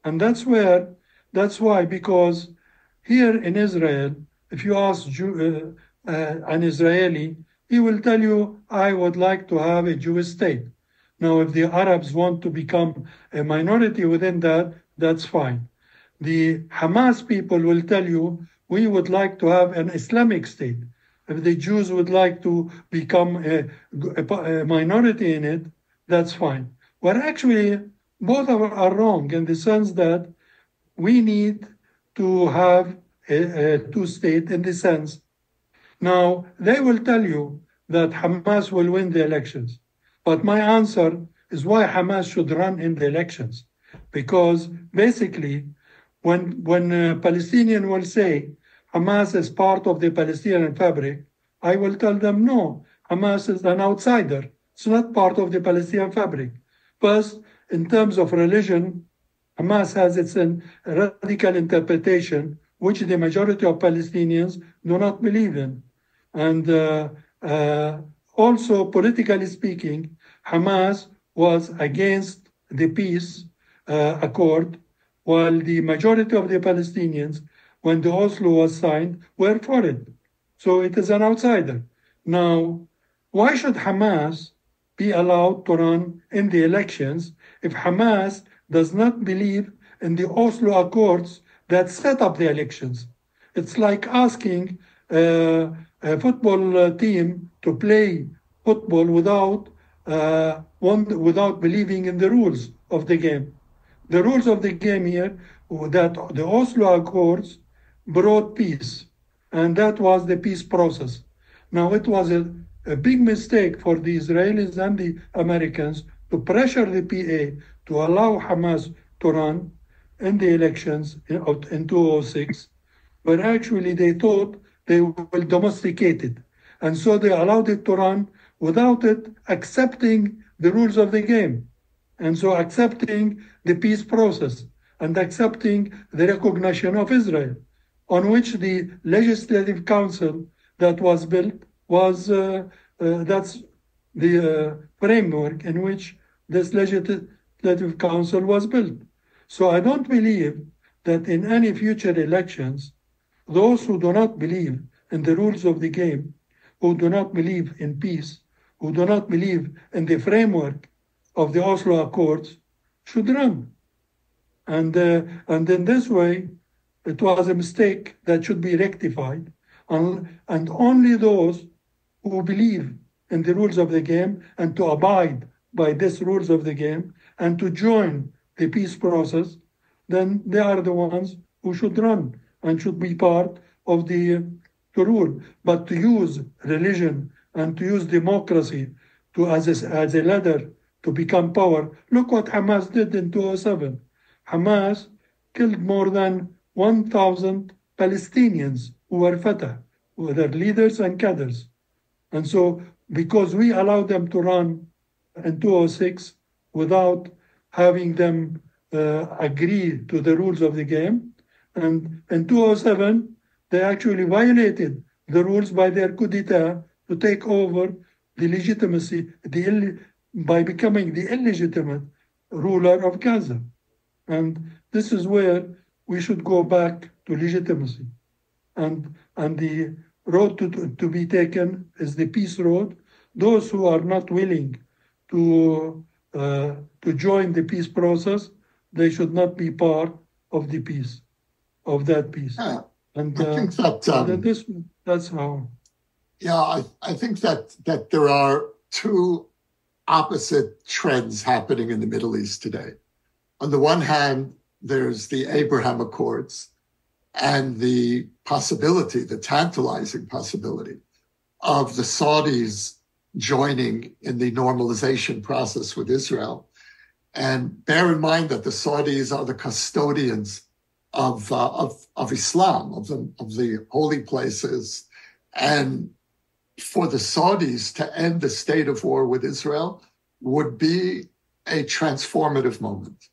And that's why, because here in Israel, if you ask an Israeli, he will tell you, I would like to have a Jewish state. Now, if the Arabs want to become a minority within that, that's fine. The Hamas people will tell you, we would like to have an Islamic state. If the Jews would like to become a minority in it, that's fine. But actually, both are wrong in the sense that we need to have a two-state in the sense. Now, they will tell you that Hamas will win the elections. But my answer is why Hamas should run in the elections. Because basically, when Palestinian will say Hamas is part of the Palestinian fabric, I will tell them no, Hamas is an outsider. It's not part of the Palestinian fabric. First, in terms of religion, Hamas has its radical interpretation, which the majority of Palestinians do not believe in. And also, politically speaking, Hamas was against the peace accord, while the majority of the Palestinians, when the Oslo was signed, were for it. So it is an outsider. Now, why should Hamas be allowed to run in the elections if Hamas does not believe in the Oslo Accords that set up the elections? It's like asking a football team to play football without believing in the rules of the game. The rules of the game here, that the Oslo Accords brought peace, and that was the peace process. Now, it was a big mistake for the Israelis and the Americans to pressure the PA to allow Hamas to run in the elections in 2006, but actually they thought they will domesticate it. And so they allowed it to run without it accepting the rules of the game. And so accepting the peace process and accepting the recognition of Israel, on which the Legislative Council that was built was, that's the framework in which this Legislative Council was built. So I don't believe that in any future elections, those who do not believe in the rules of the game, who do not believe in peace, who do not believe in the framework of the Oslo Accords, should run. And in this way, it was a mistake that should be rectified. And only those who believe in the rules of the game and to abide by these rules of the game and to join the peace process, then they are the ones who should run and should be part of to rule. But to use religion and to use democracy as a ladder to become power, look what Hamas did in 2007. Hamas killed more than 1,000 Palestinians who were Fatah, who were their leaders and cadres. And so, because we allowed them to run in 2006 without having them agree to the rules of the game, and in 2007, they actually violated the rules by their coup d'etat to take over the legitimacy by becoming the illegitimate ruler of Gaza. And this is where we should go back to legitimacy. And the road to be taken is the peace road. Those who are not willing to join the peace process, they should not be part of the peace, of that peace. Yeah, And I think that's how. Yeah, I think that there are two opposite trends happening in the Middle East today. On the one hand, there's the Abraham Accords and the possibility, the tantalizing possibility of the Saudis joining in the normalization process with Israel. And bear in mind that the Saudis are the custodians of Islam, of the holy places. And for the Saudis to end the state of war with Israel would be a transformative moment.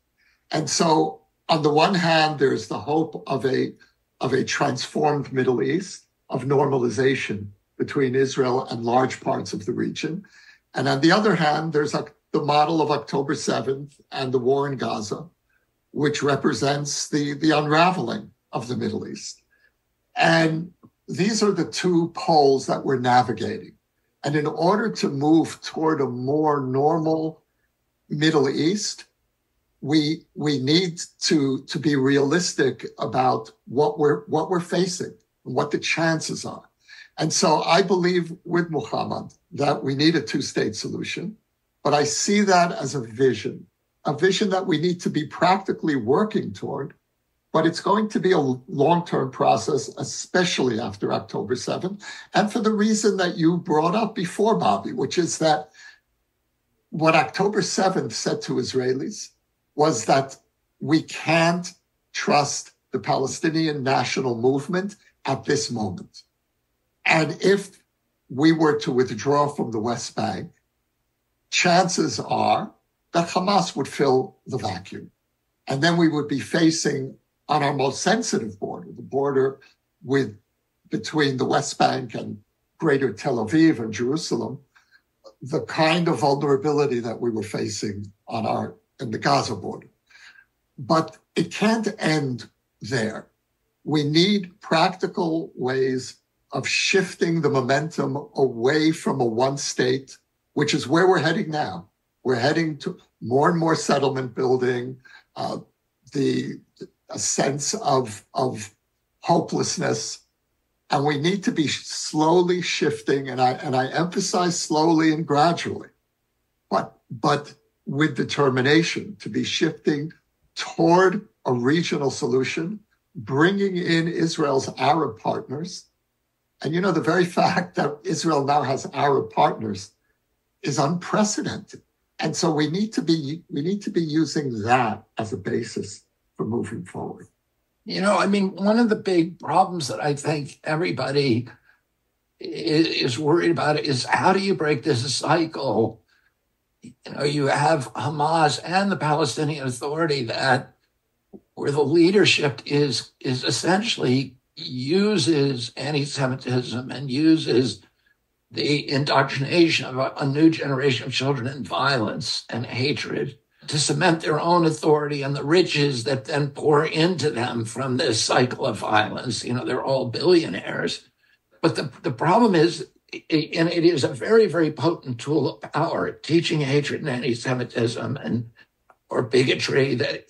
And so on the one hand, there's the hope of a transformed Middle East, of normalization between Israel and large parts of the region. And on the other hand, there's the model of October 7th and the war in Gaza, which represents the unraveling of the Middle East. And these are the two poles that we're navigating. And in order to move toward a more normal Middle East, we need to be realistic about what we're facing and what the chances are. And so I believe with Mohammed that we need a two-state solution, but I see that as a vision that we need to be practically working toward, but it's going to be a long-term process, especially after October 7th, and for the reason that you brought up before, Bobby, which is that what October 7th said to Israelis was that we can't trust the Palestinian national movement at this moment. And if we were to withdraw from the West Bank, chances are that Hamas would fill the vacuum. And then we would be facing on our most sensitive border, the border between the West Bank and greater Tel Aviv and Jerusalem, the kind of vulnerability that we were facing in the Gaza border. But it can't end there. We need practical ways of shifting the momentum away from a one state, which is where we're heading now. We're heading to more and more settlement building, a sense of hopelessness. And we need to be slowly shifting, and I emphasize slowly and gradually, but with determination to be shifting toward a regional solution, bringing in Israel's Arab partners. And the very fact that Israel now has Arab partners is unprecedented. And so we need to be using that as a basis for moving forward. One of the big problems that I think everybody is worried about is how do you break this cycle? You have Hamas and the Palestinian Authority where the leadership is essentially uses anti-Semitism and uses the indoctrination of a new generation of children in violence and hatred to cement their own authority and the riches that then pour into them from this cycle of violence. They're all billionaires. But the problem is, and it is a very, very potent tool of power, teaching hatred and anti-Semitism or bigotry that,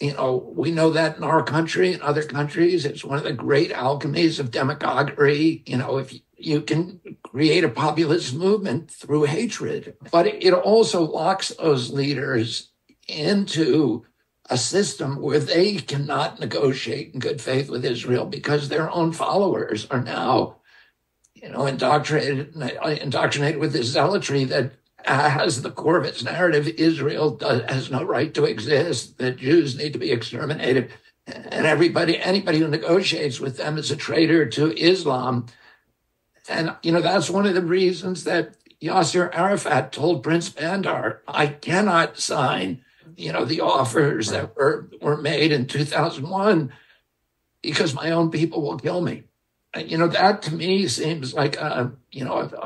we know that in our country and other countries. It's one of the great alchemies of demagoguery. If you can create a populist movement through hatred, but it also locks those leaders into a system where they cannot negotiate in good faith with Israel because their own followers are now, indoctrinated with this zealotry that has the core of its narrative: Israel has no right to exist, that Jews need to be exterminated, and anybody who negotiates with them is a traitor to Islam. And, that's one of the reasons that Yasser Arafat told Prince Bandar, I cannot sign, the offers that were made in 2001 because my own people will kill me. That to me seems like a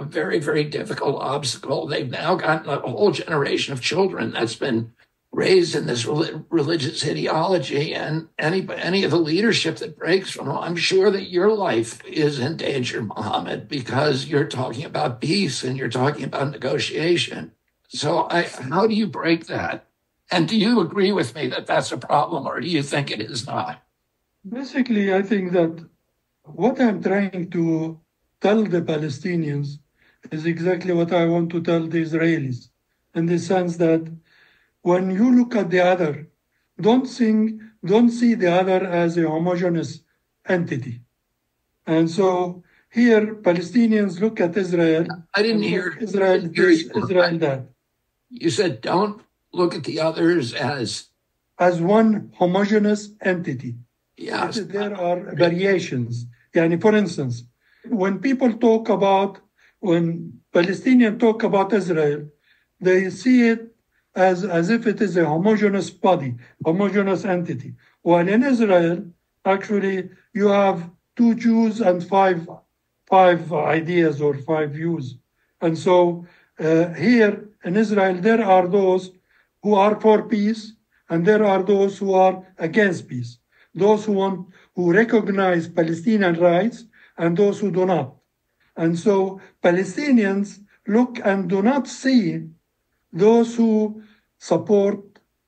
very, very difficult obstacle. They've now gotten a whole generation of children that's been raised in this religious ideology, and any of the leadership that breaks from them, I'm sure that your life is in danger, Mohammed, because you're talking about peace and you're talking about negotiation. So how do you break that? And do you agree with me that that's a problem, or do you think it is not? Basically, I think that what I'm trying to tell the Palestinians is exactly what I want to tell the Israelis, in the sense that when you look at the other, don't see the other as a homogeneous entity. And so here, Palestinians look at Israel. I didn't hear Israel that. You said don't look at the others as one homogeneous entity. Yes. There are variations. For instance, when Palestinians talk about Israel, they see it as if it is a homogeneous body, homogeneous entity. While in Israel, actually, you have 2 Jews and five ideas or 5 views. And so here in Israel, there are those who are for peace, and there are those who are against peace. Those who recognize Palestinian rights, and those who do not. And so Palestinians look and do not see those who support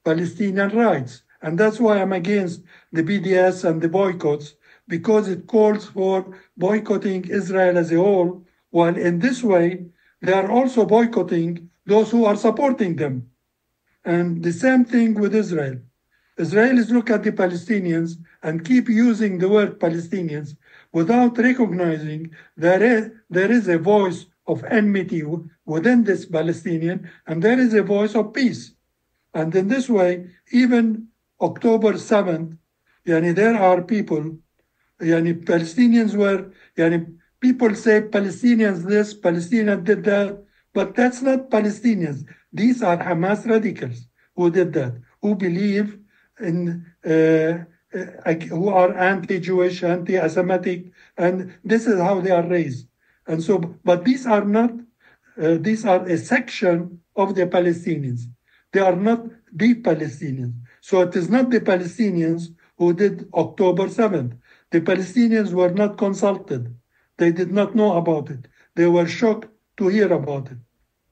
Palestinian rights. And that's why I'm against the BDS and the boycotts, because it calls for boycotting Israel as a whole, while in this way, they are also boycotting those who are supporting them. And the same thing with Israel. Israelis look at the Palestinians and keep using the word Palestinians without recognizing there is a voice of enmity within this Palestinian, and there is a voice of peace. And in this way, even October 7th, there are people, Palestinians were, people say Palestinians this, Palestinians did that, but that's not Palestinians. These are Hamas radicals who did that, who believe in, who are anti-Jewish, anti-Semitic, and this is how they are raised. And so, but these are not, these are a section of the Palestinians. They are not the Palestinians. So it is not the Palestinians who did October 7th. The Palestinians were not consulted. They did not know about it. They were shocked to hear about it.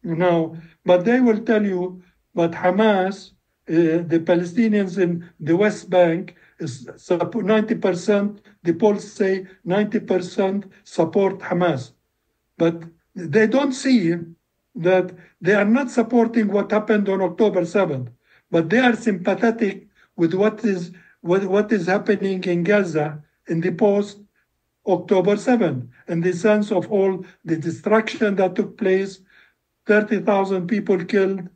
Now, but they will tell you, but Hamas, the Palestinians in the West Bank, is 90%, the polls say 90% support Hamas. But they don't see that they are not supporting what happened on October 7th, but they are sympathetic with what is happening in Gaza in the post-October 7th, in the sense of all the destruction that took place, 30,000 people killed,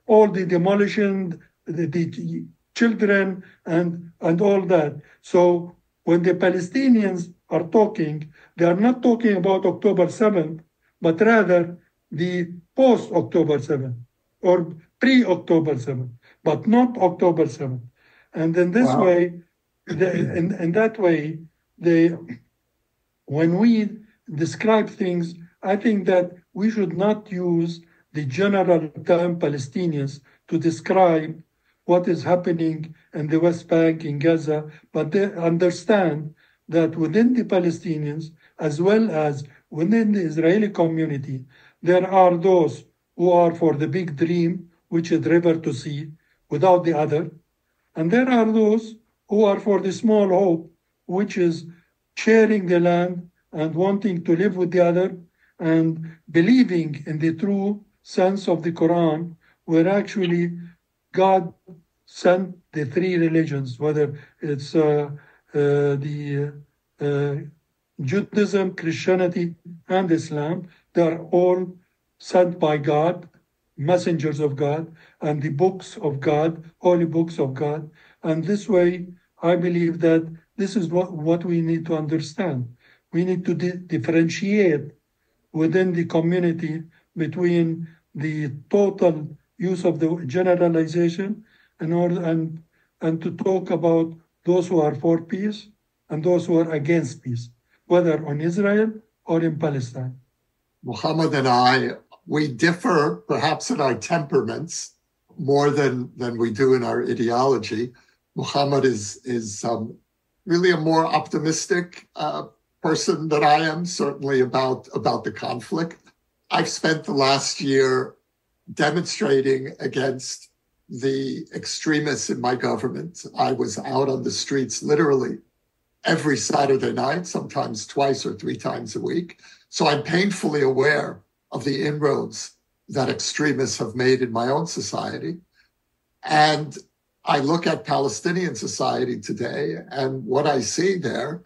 all the demolition, the children, and all that. So when the Palestinians are talking, they are not talking about October 7th, but rather the post-October 7th or pre-October 7th, but not October 7th. And in this way, in that way, when we describe things, I think that we should not use the general term Palestinians to describe what is happening in the West Bank, in Gaza, but they understand that within the Palestinians, as well as within the Israeli community, there are those who are for the big dream, which is river to sea, without the other. And there are those who are for the small hope, which is sharing the land and wanting to live with the other and believing in the true sense of the Quran, where actually God sent the 3 religions, whether it's Judaism, Christianity, and Islam. They are all sent by God, messengers of God, and the books of God, holy books of God. And this way, I believe that this is what we need to understand. We need to differentiate within the community between the total use of the generalization and to talk about those who are for peace and those who are against peace, whether on Israel or in Palestine. Mohammed and I, we differ perhaps in our temperaments, more than we do in our ideology. Mohammed is really a more optimistic person than I am, certainly about the conflict. I've spent the last year demonstrating against the extremists in my government. I was out on the streets literally every Saturday night, sometimes twice or three times a week. So I'm painfully aware of the inroads that extremists have made in my own society. And I look at Palestinian society today, and what I see there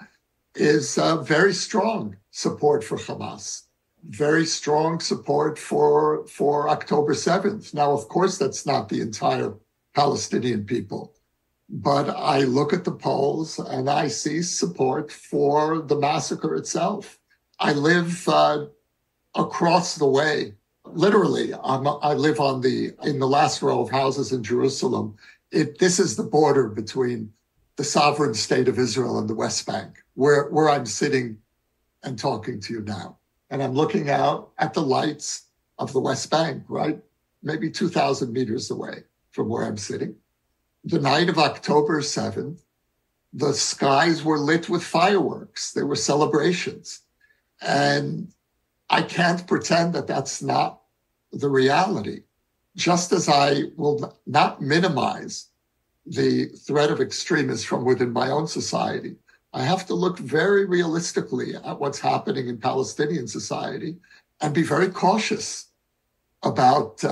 is very strong support for Hamas, very strong support for October 7th. Now, of course, that's not the entire Palestinian people, but I look at the polls and I see support for the massacre itself. I live across the way. Literally, I live in the last row of houses in Jerusalem. This is the border between the sovereign state of Israel and the West Bank, where I'm sitting and talking to you now. And I'm looking out at the lights of the West Bank, right? Maybe 2,000 meters away from where I'm sitting. The night of October 7th, the skies were lit with fireworks. There were celebrations. And I can't pretend that that's not the reality. Just as I will not minimize the threat of extremists from within my own society, I have to look very realistically at what's happening in Palestinian society and be very cautious about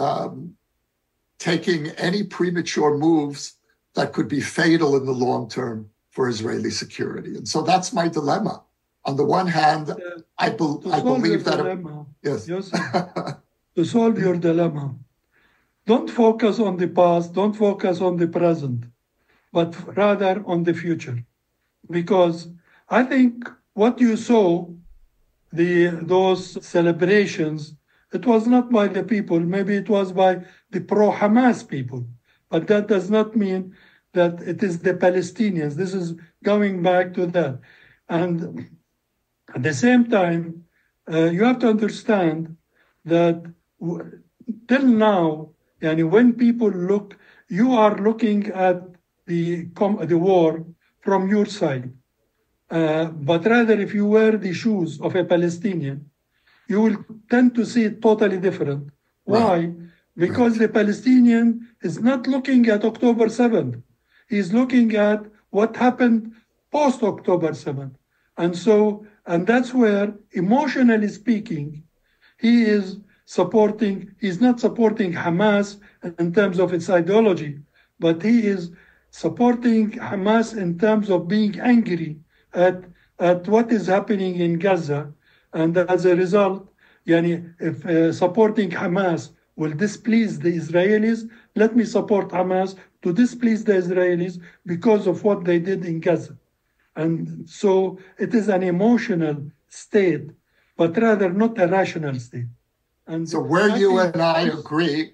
taking any premature moves that could be fatal in the long term for Israeli security. And so that's my dilemma. On the one hand, I believe that... Dilemma, yes. Yossi, to solve your dilemma, don't focus on the past, don't focus on the present, but rather on the future. Because I think what you saw, those celebrations, it was not by the people, maybe it was by the pro-Hamas people, but that does not mean that it is the Palestinians. This is going back to that. And at the same time, you have to understand that till now, when people look, you are looking at the war from your side. But rather, if you wear the shoes of a Palestinian, you will tend to see it totally different. Why? Because the Palestinian is not looking at October 7th. He's looking at what happened post-October 7th. And that's where, emotionally speaking, he's not supporting Hamas in terms of its ideology, but he is supporting Hamas in terms of being angry at what is happening in Gaza. And as a result, if supporting Hamas will displease the Israelis, let me support Hamas to displease the Israelis because of what they did in Gaza. And so it is an emotional state, but rather not a rational state. And so you and I agree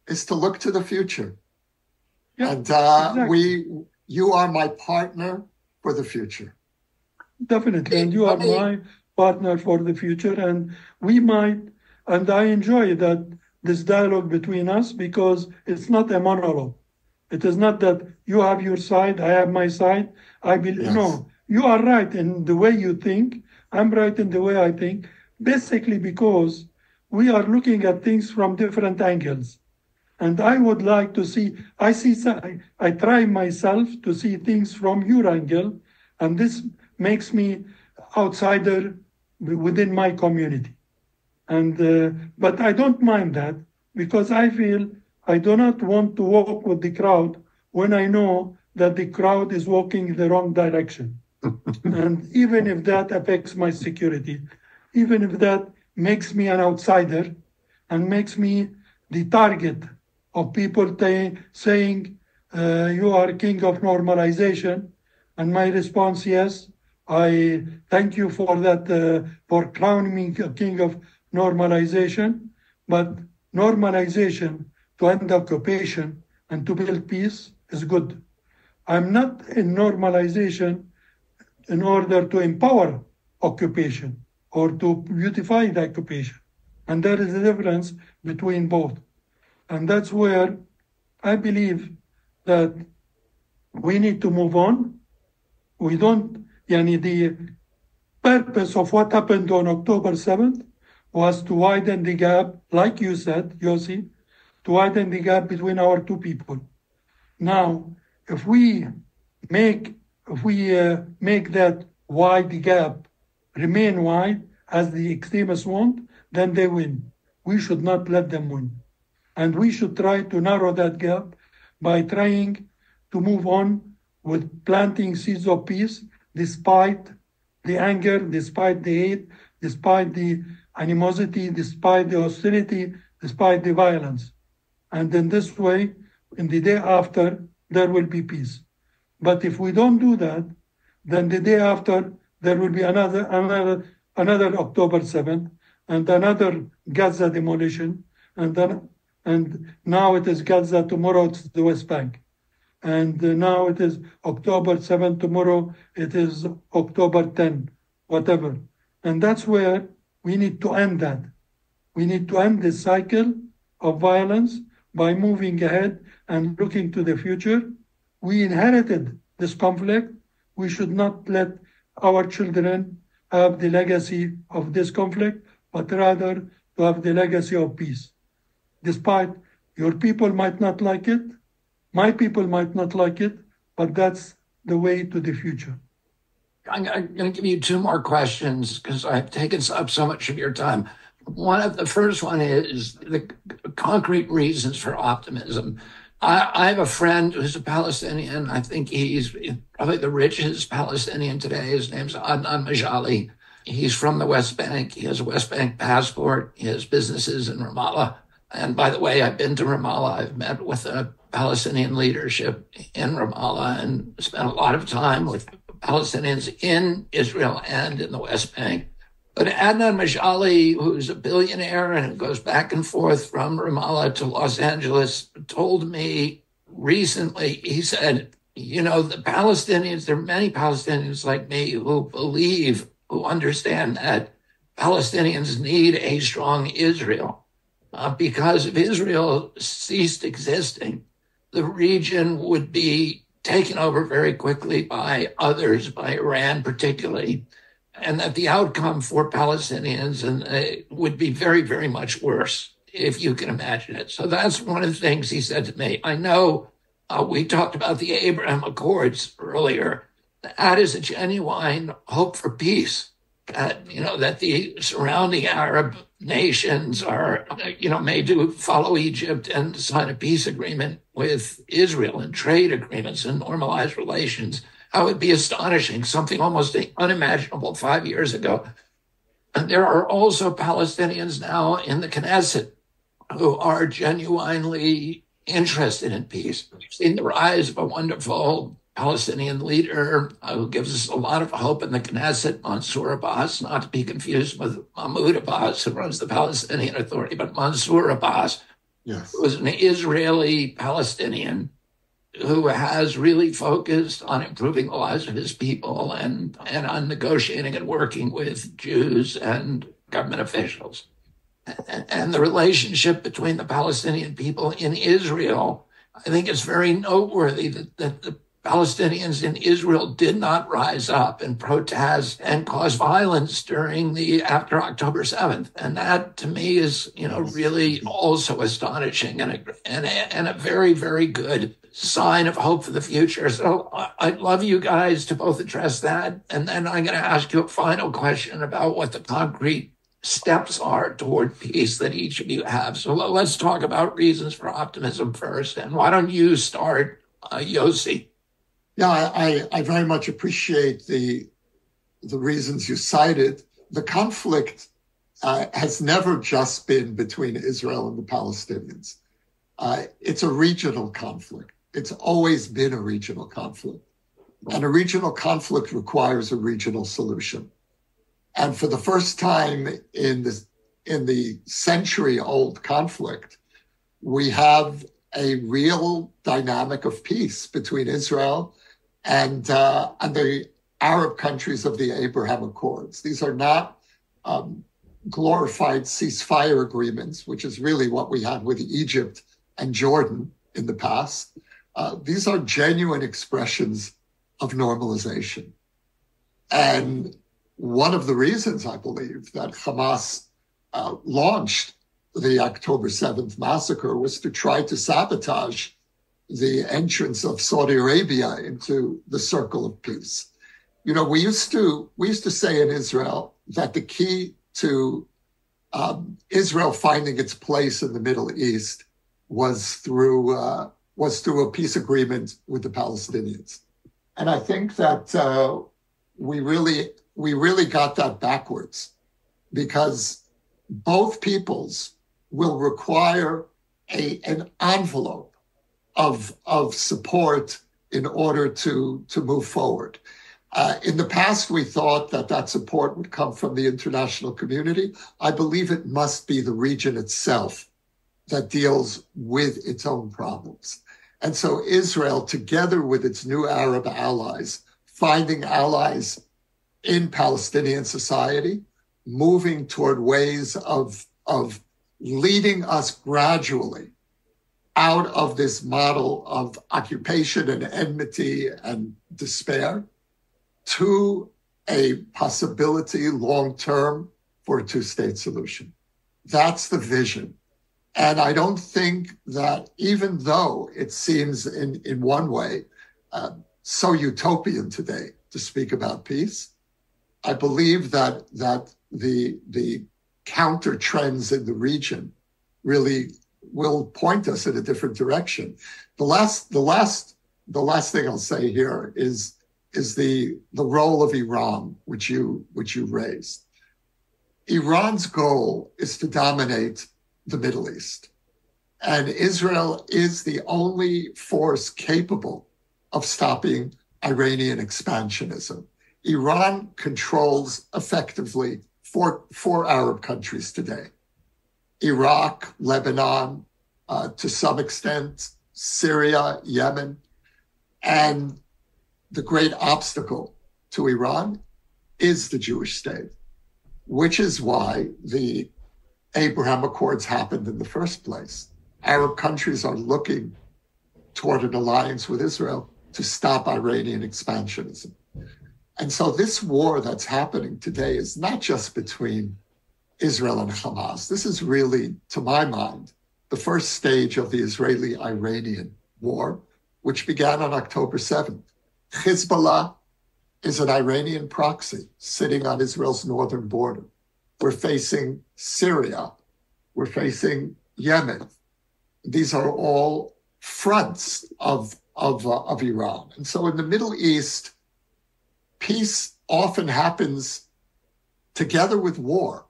is to look to the future. Yeah, and exactly. You are my partner for the future. Definitely, and you are my partner for the future, and I enjoy that this dialogue between us, because it's not a monologue. It is not that you have your side, I have my side. No, you are right in the way you think, I'm right in the way I think, basically because we are looking at things from different angles. And I would like to see, I try myself to see things from your angle, and this makes me outsider within my community. But I don't mind that, because I feel I do not want to walk with the crowd when I know that the crowd is walking in the wrong direction. And even if that affects my security, even if that makes me an outsider and makes me the target of people saying, you are king of normalization. And my response, yes, I thank you for that, for crowning me king of normalization. But normalization to end occupation and to build peace is good. I'm not in normalization in order to empower occupation or to beautify the occupation. And there is a difference between both. And that's where I believe that we need to move on. We don't, the purpose of what happened on October 7th was to widen the gap, like you said, Yossi, to widen the gap between our two people. Now, if we make that wide gap remain wide, as the extremists want, then they win. We should not let them win. And we should try to narrow that gap by trying to move on with planting seeds of peace, despite the anger, despite the hate, despite the animosity, despite the hostility, despite the violence. And in this way, in the day after, there will be peace. But if we don't do that, then the day after, there will be another October 7th, and another Gaza demolition, and now it is Gaza, tomorrow it's the West Bank. And now it is October 7th, tomorrow it is October 10, whatever. And that's where we need to end that. We need to end this cycle of violence by moving ahead and looking to the future. We inherited this conflict. We should not let our children have the legacy of this conflict, but rather to have the legacy of peace. Despite your people might not like it, my people might not like it, but that's the way to the future. I'm going to give you two more questions because I've taken up so much of your time. The first one is the concrete reasons for optimism. I have a friend who's a Palestinian. I think he's probably the richest Palestinian today. His name's Adnan Majali. He's from the West Bank. He has a West Bank passport. He has businesses in Ramallah. And by the way, I've been to Ramallah. I've met with the Palestinian leadership in Ramallah and spent a lot of time with Palestinians in Israel and in the West Bank. But Adnan Majali, who's a billionaire and goes back and forth from Ramallah to Los Angeles, told me recently, he said, the Palestinians, there are many Palestinians like me who understand that Palestinians need a strong Israel. Because if Israel ceased existing, the region would be taken over very quickly by others, by Iran particularly, and that the outcome for Palestinians would be very, very much worse, if you can imagine it. So that's one of the things he said to me. I know we talked about the Abraham Accords earlier. That is a genuine hope for peace. That the surrounding Arab nations are, may follow Egypt and sign a peace agreement with Israel and trade agreements and normalize relations. That would be astonishing, something almost unimaginable 5 years ago. And there are also Palestinians now in the Knesset who are genuinely interested in peace. We've seen the rise of a wonderful Palestinian leader who gives us a lot of hope in the Knesset, Mansour Abbas, not to be confused with Mahmoud Abbas, who runs the Palestinian Authority, but Mansour Abbas, yes, who is an Israeli-Palestinian who has really focused on improving the lives of his people and on negotiating and working with Jews and government officials. And the relationship between the Palestinian people in Israel, I think it's very noteworthy that the Palestinians in Israel did not rise up and protest and cause violence after October 7th. And that to me is, really also astonishing and a very, very good sign of hope for the future. So I'd love you guys to both address that. And then I'm going to ask you a final question about what the concrete steps are toward peace that each of you have. So let's talk about reasons for optimism first. And why don't you start, Yossi? Yeah, I very much appreciate the reasons you cited. The conflict has never just been between Israel and the Palestinians. It's a regional conflict. It's always been a regional conflict. And a regional conflict requires a regional solution. And for the first time in the century-old conflict, we have a real dynamic of peace between Israel and the Arab countries of the Abraham Accords. These are not glorified ceasefire agreements, which is really what we had with Egypt and Jordan in the past. These are genuine expressions of normalization. And one of the reasons, I believe, that Hamas launched the October 7th massacre was to try to sabotage the entrance of Saudi Arabia into the circle of peace. You know, we used to say in Israel that the key to Israel finding its place in the Middle East was through a peace agreement with the Palestinians. And I think that we really got that backwards, because both peoples will require an envelope of support in order to move forward. In the past, we thought that support would come from the international community. I believe it must be the region itself that deals with its own problems. And so Israel, together with its new Arab allies, finding allies in Palestinian society, moving toward ways of leading us gradually out of this model of occupation and enmity and despair to a possibility long-term for a two-state solution. That's the vision. And I don't think that, even though it seems in one way so utopian today to speak about peace, I believe that the counter trends in the region really will point us in a different direction. The last thing I'll say here is the role of Iran, which you raised. Iran's goal is to dominate the Middle East, and Israel is the only force capable of stopping Iranian expansionism. Iran controls effectively four Arab countries today: Iraq, Lebanon, to some extent, Syria, Yemen. And the great obstacle to Iran is the Jewish state, which is why the Abraham Accords happened in the first place. Arab countries are looking toward an alliance with Israel to stop Iranian expansionism. And so this war that's happening today is not just between Israel and Hamas. This is really, to my mind, the first stage of the Israeli-Iranian war, which began on October 7th. Hezbollah is an Iranian proxy sitting on Israel's northern border. We're facing Syria. We're facing Yemen. These are all fronts of Iran. And so in the Middle East, peace often happens together with war.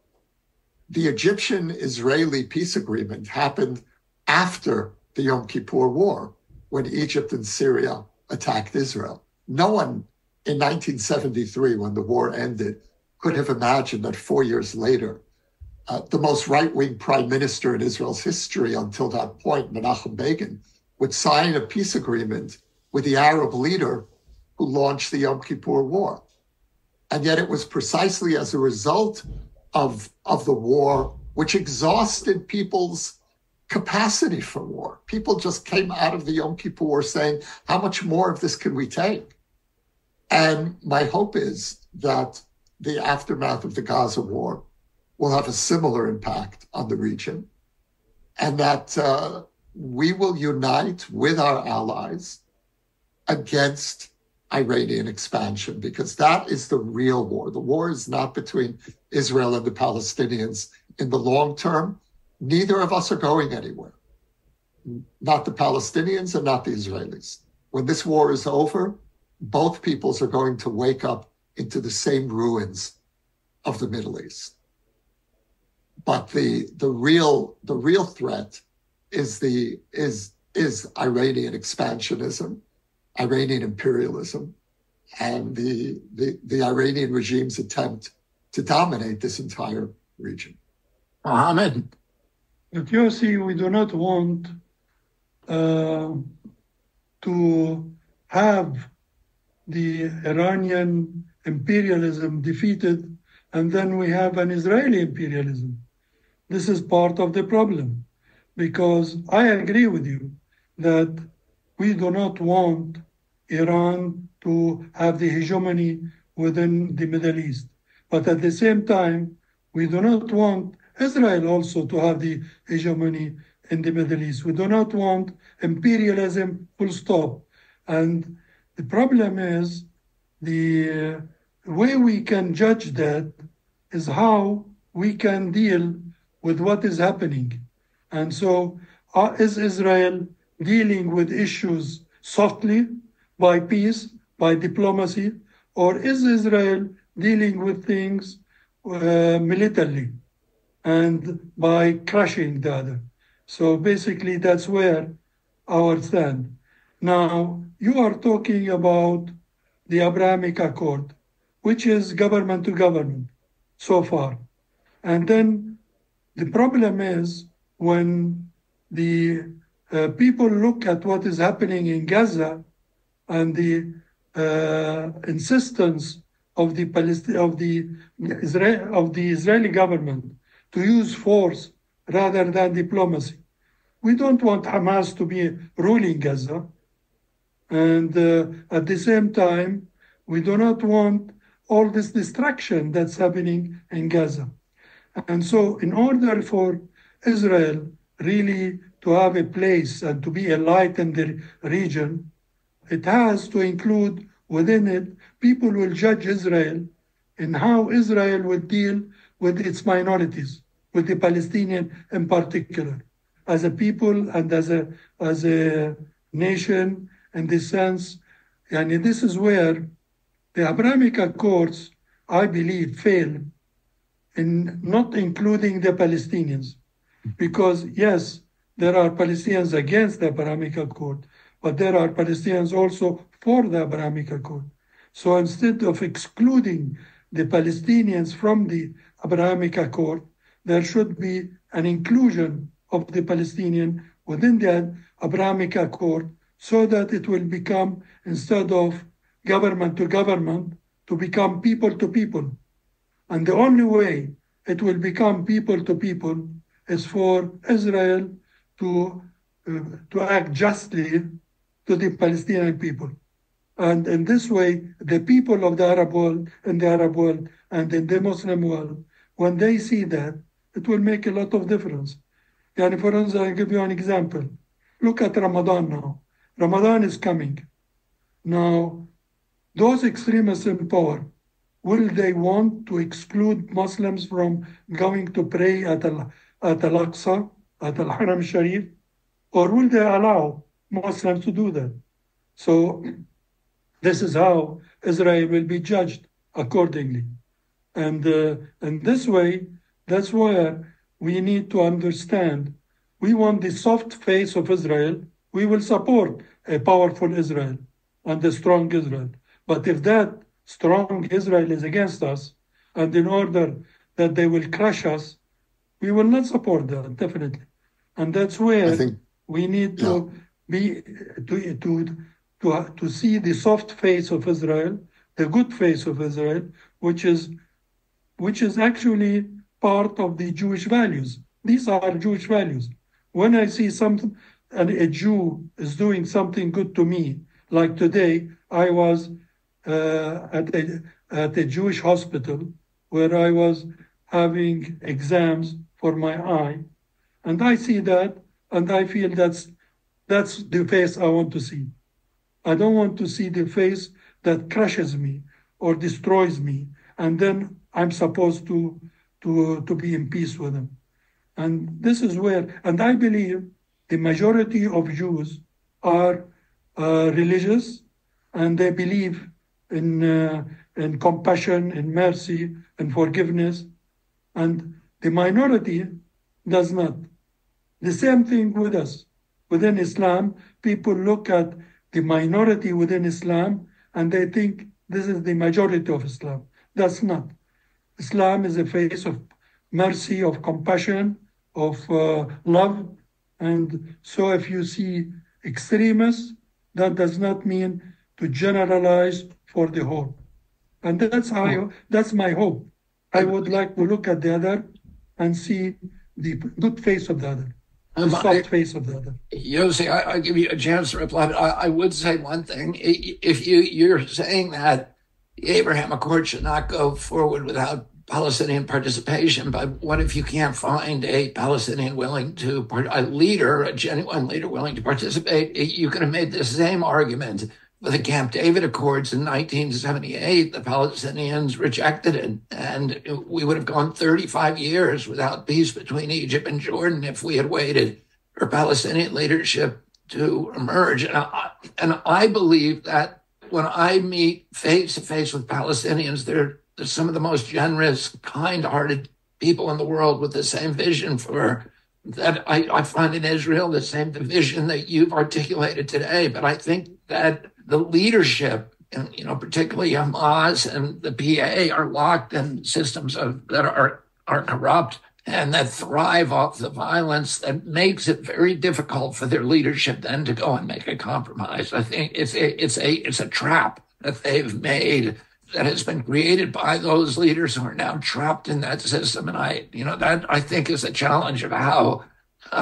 The Egyptian-Israeli peace agreement happened after the Yom Kippur War, when Egypt and Syria attacked Israel. No one in 1973, when the war ended, could have imagined that 4 years later, the most right-wing prime minister in Israel's history until that point, Menachem Begin, would sign a peace agreement with the Arab leader who launched the Yom Kippur War. And yet it was precisely as a result of the war, which exhausted people's capacity for war. People just came out of the Yom Kippur War saying, how much more of this can we take? And my hope is that the aftermath of the Gaza war will have a similar impact on the region, and that we will unite with our allies against Iranian expansion, because that is the real war. The war is not between Israel and the Palestinians. In the long term, neither of us are going anywhere. Not the Palestinians and not the Israelis. When this war is over, both peoples are going to wake up into the same ruins of the Middle East. But the real threat is Iranian expansionism, Iranian imperialism, and the Iranian regime's attempt to dominate this entire region. Mohammed? But Yossi, we do not want to have the Iranian imperialism defeated, and then we have an Israeli imperialism. This is part of the problem, because I agree with you that we do not want Iran to have the hegemony within the Middle East. But at the same time, we do not want Israel also to have the hegemony in the Middle East. We do not want imperialism, full stop. And the problem is the way we can judge that is how we can deal with what is happening. And so is Israel dealing with issues softly, by peace, by diplomacy, or is Israel dealing with things militarily and by crushing the other? So basically that's where our stand. Now, you are talking about the Abrahamic Accord, which is government to government so far. And then the problem is when the people look at what is happening in Gaza and the insistence of the Israeli government to use force rather than diplomacy. We don't want Hamas to be ruling Gaza. And at the same time, we do not want all this destruction that's happening in Gaza. And so in order for Israel really to have a place and to be a light in the region, it has to include within it, people will judge Israel in how Israel will deal with its minorities, with the Palestinian in particular, as a people and as a nation in this sense. And this is where the Abrahamic Accords, I believe, fail in not including the Palestinians. Because yes, there are Palestinians against the Abrahamic Accord, but there are Palestinians also for the Abrahamic Accord. So instead of excluding the Palestinians from the Abrahamic Accord, there should be an inclusion of the Palestinian within the Abrahamic Accord so that it will become, instead of government to government, to become people to people. And the only way it will become people to people is for Israel to act justly to the Palestinian people. And in this way, the people of the Arab world, in the Arab world and in the Muslim world, when they see that, it will make a lot of difference. Yani for instance, I'll give you an example. Look at Ramadan now. Ramadan is coming. Now, those extremists in power, will they want to exclude Muslims from going to pray at Al-Aqsa, at Al-Haram Sharif, or will they allow Muslims to do that? So this is how Israel will be judged accordingly. And in this way, that's where we need to understand, we want the soft face of Israel. We will support a powerful Israel and a strong Israel. But if that strong Israel is against us, and in order that they will crush us, we will not support that, definitely. And that's where we need to be to see the soft face of Israel, the good face of Israel, which is actually part of the Jewish values. These are Jewish values. When I see something, and a Jew is doing something good to me, like today, I was at a Jewish hospital where I was having exams for my eye, and I see that, and I feel that's the face I want to see. I don't want to see the face that crushes me or destroys me, and then I'm supposed to be in peace with them. And this is where, and I believe the majority of Jews are religious, and they believe in compassion, in mercy, and forgiveness, and the minority does not. The same thing with us. Within Islam, people look at the minority within Islam and they think this is the majority of Islam. That's not. Islam is a face of mercy, of compassion, of love. And so if you see extremists, that does not mean to generalize for the whole. And that's my hope. I would like to look at the other and see the good face of the other. soft face of the other. Yossi, I'll give you a chance to reply, but I would say one thing. If you're saying that the Abraham Accord should not go forward without Palestinian participation, but what if you can't find a Palestinian a genuine leader willing to participate? You could have made the same argument for the Camp David Accords in 1978. The Palestinians rejected it, and we would have gone 35 years without peace between Egypt and Jordan if we had waited for Palestinian leadership to emerge. And I believe that when I meet face to face with Palestinians, they're some of the most generous, kind-hearted people in the world with the same vision for that I find in Israel, the same vision that you've articulated today. But I think that the leadership, and particularly Hamas and the PA, are locked in systems that are corrupt and that thrive off the violence that makes it very difficult for their leadership then to go and make a compromise. I think it's a trap that they've made that has been created by those leaders who are now trapped in that system. And that I think is a challenge of how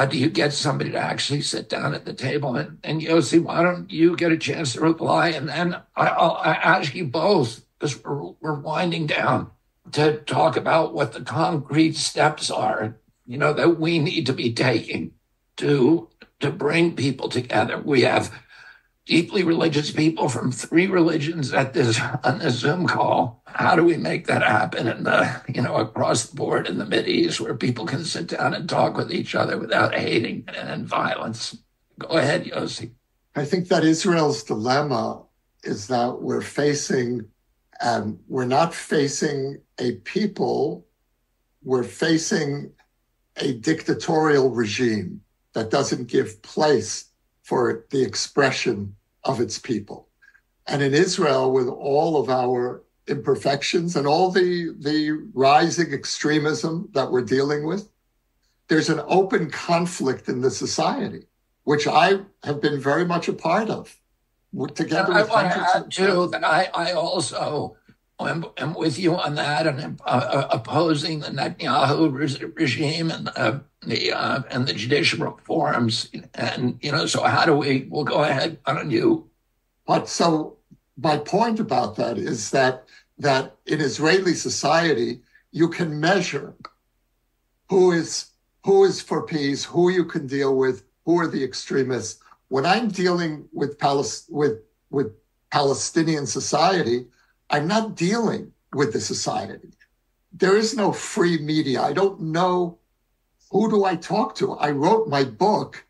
do you get somebody to actually sit down at the table? And Yossi, why don't you get a chance to reply? And then I'll ask you both, because we're winding down, to talk about what the concrete steps are, that we need to be taking to bring people together. We have deeply religious people from 3 religions on this Zoom call. How do we make that happen across the board in the Mideast, where people can sit down and talk with each other without hating and violence? Go ahead, Yossi. I think that Israel's dilemma is that we're not facing a people, we're facing a dictatorial regime that doesn't give place for the expression of its people. And in Israel, with all of our imperfections and all the rising extremism that we're dealing with, there's an open conflict in the society, which I have been very much a part of. Together with I want to add, too, that I also am with you on that and opposing the Netanyahu regime and the judicial reforms. And, so how do we'll go ahead on you. But so my point about that is that in Israeli society, you can measure who is for peace, who you can deal with, who are the extremists. When I'm dealing with Palestinian society, I'm not dealing with the society. There is no free media. I don't know who do I talk to. I wrote my book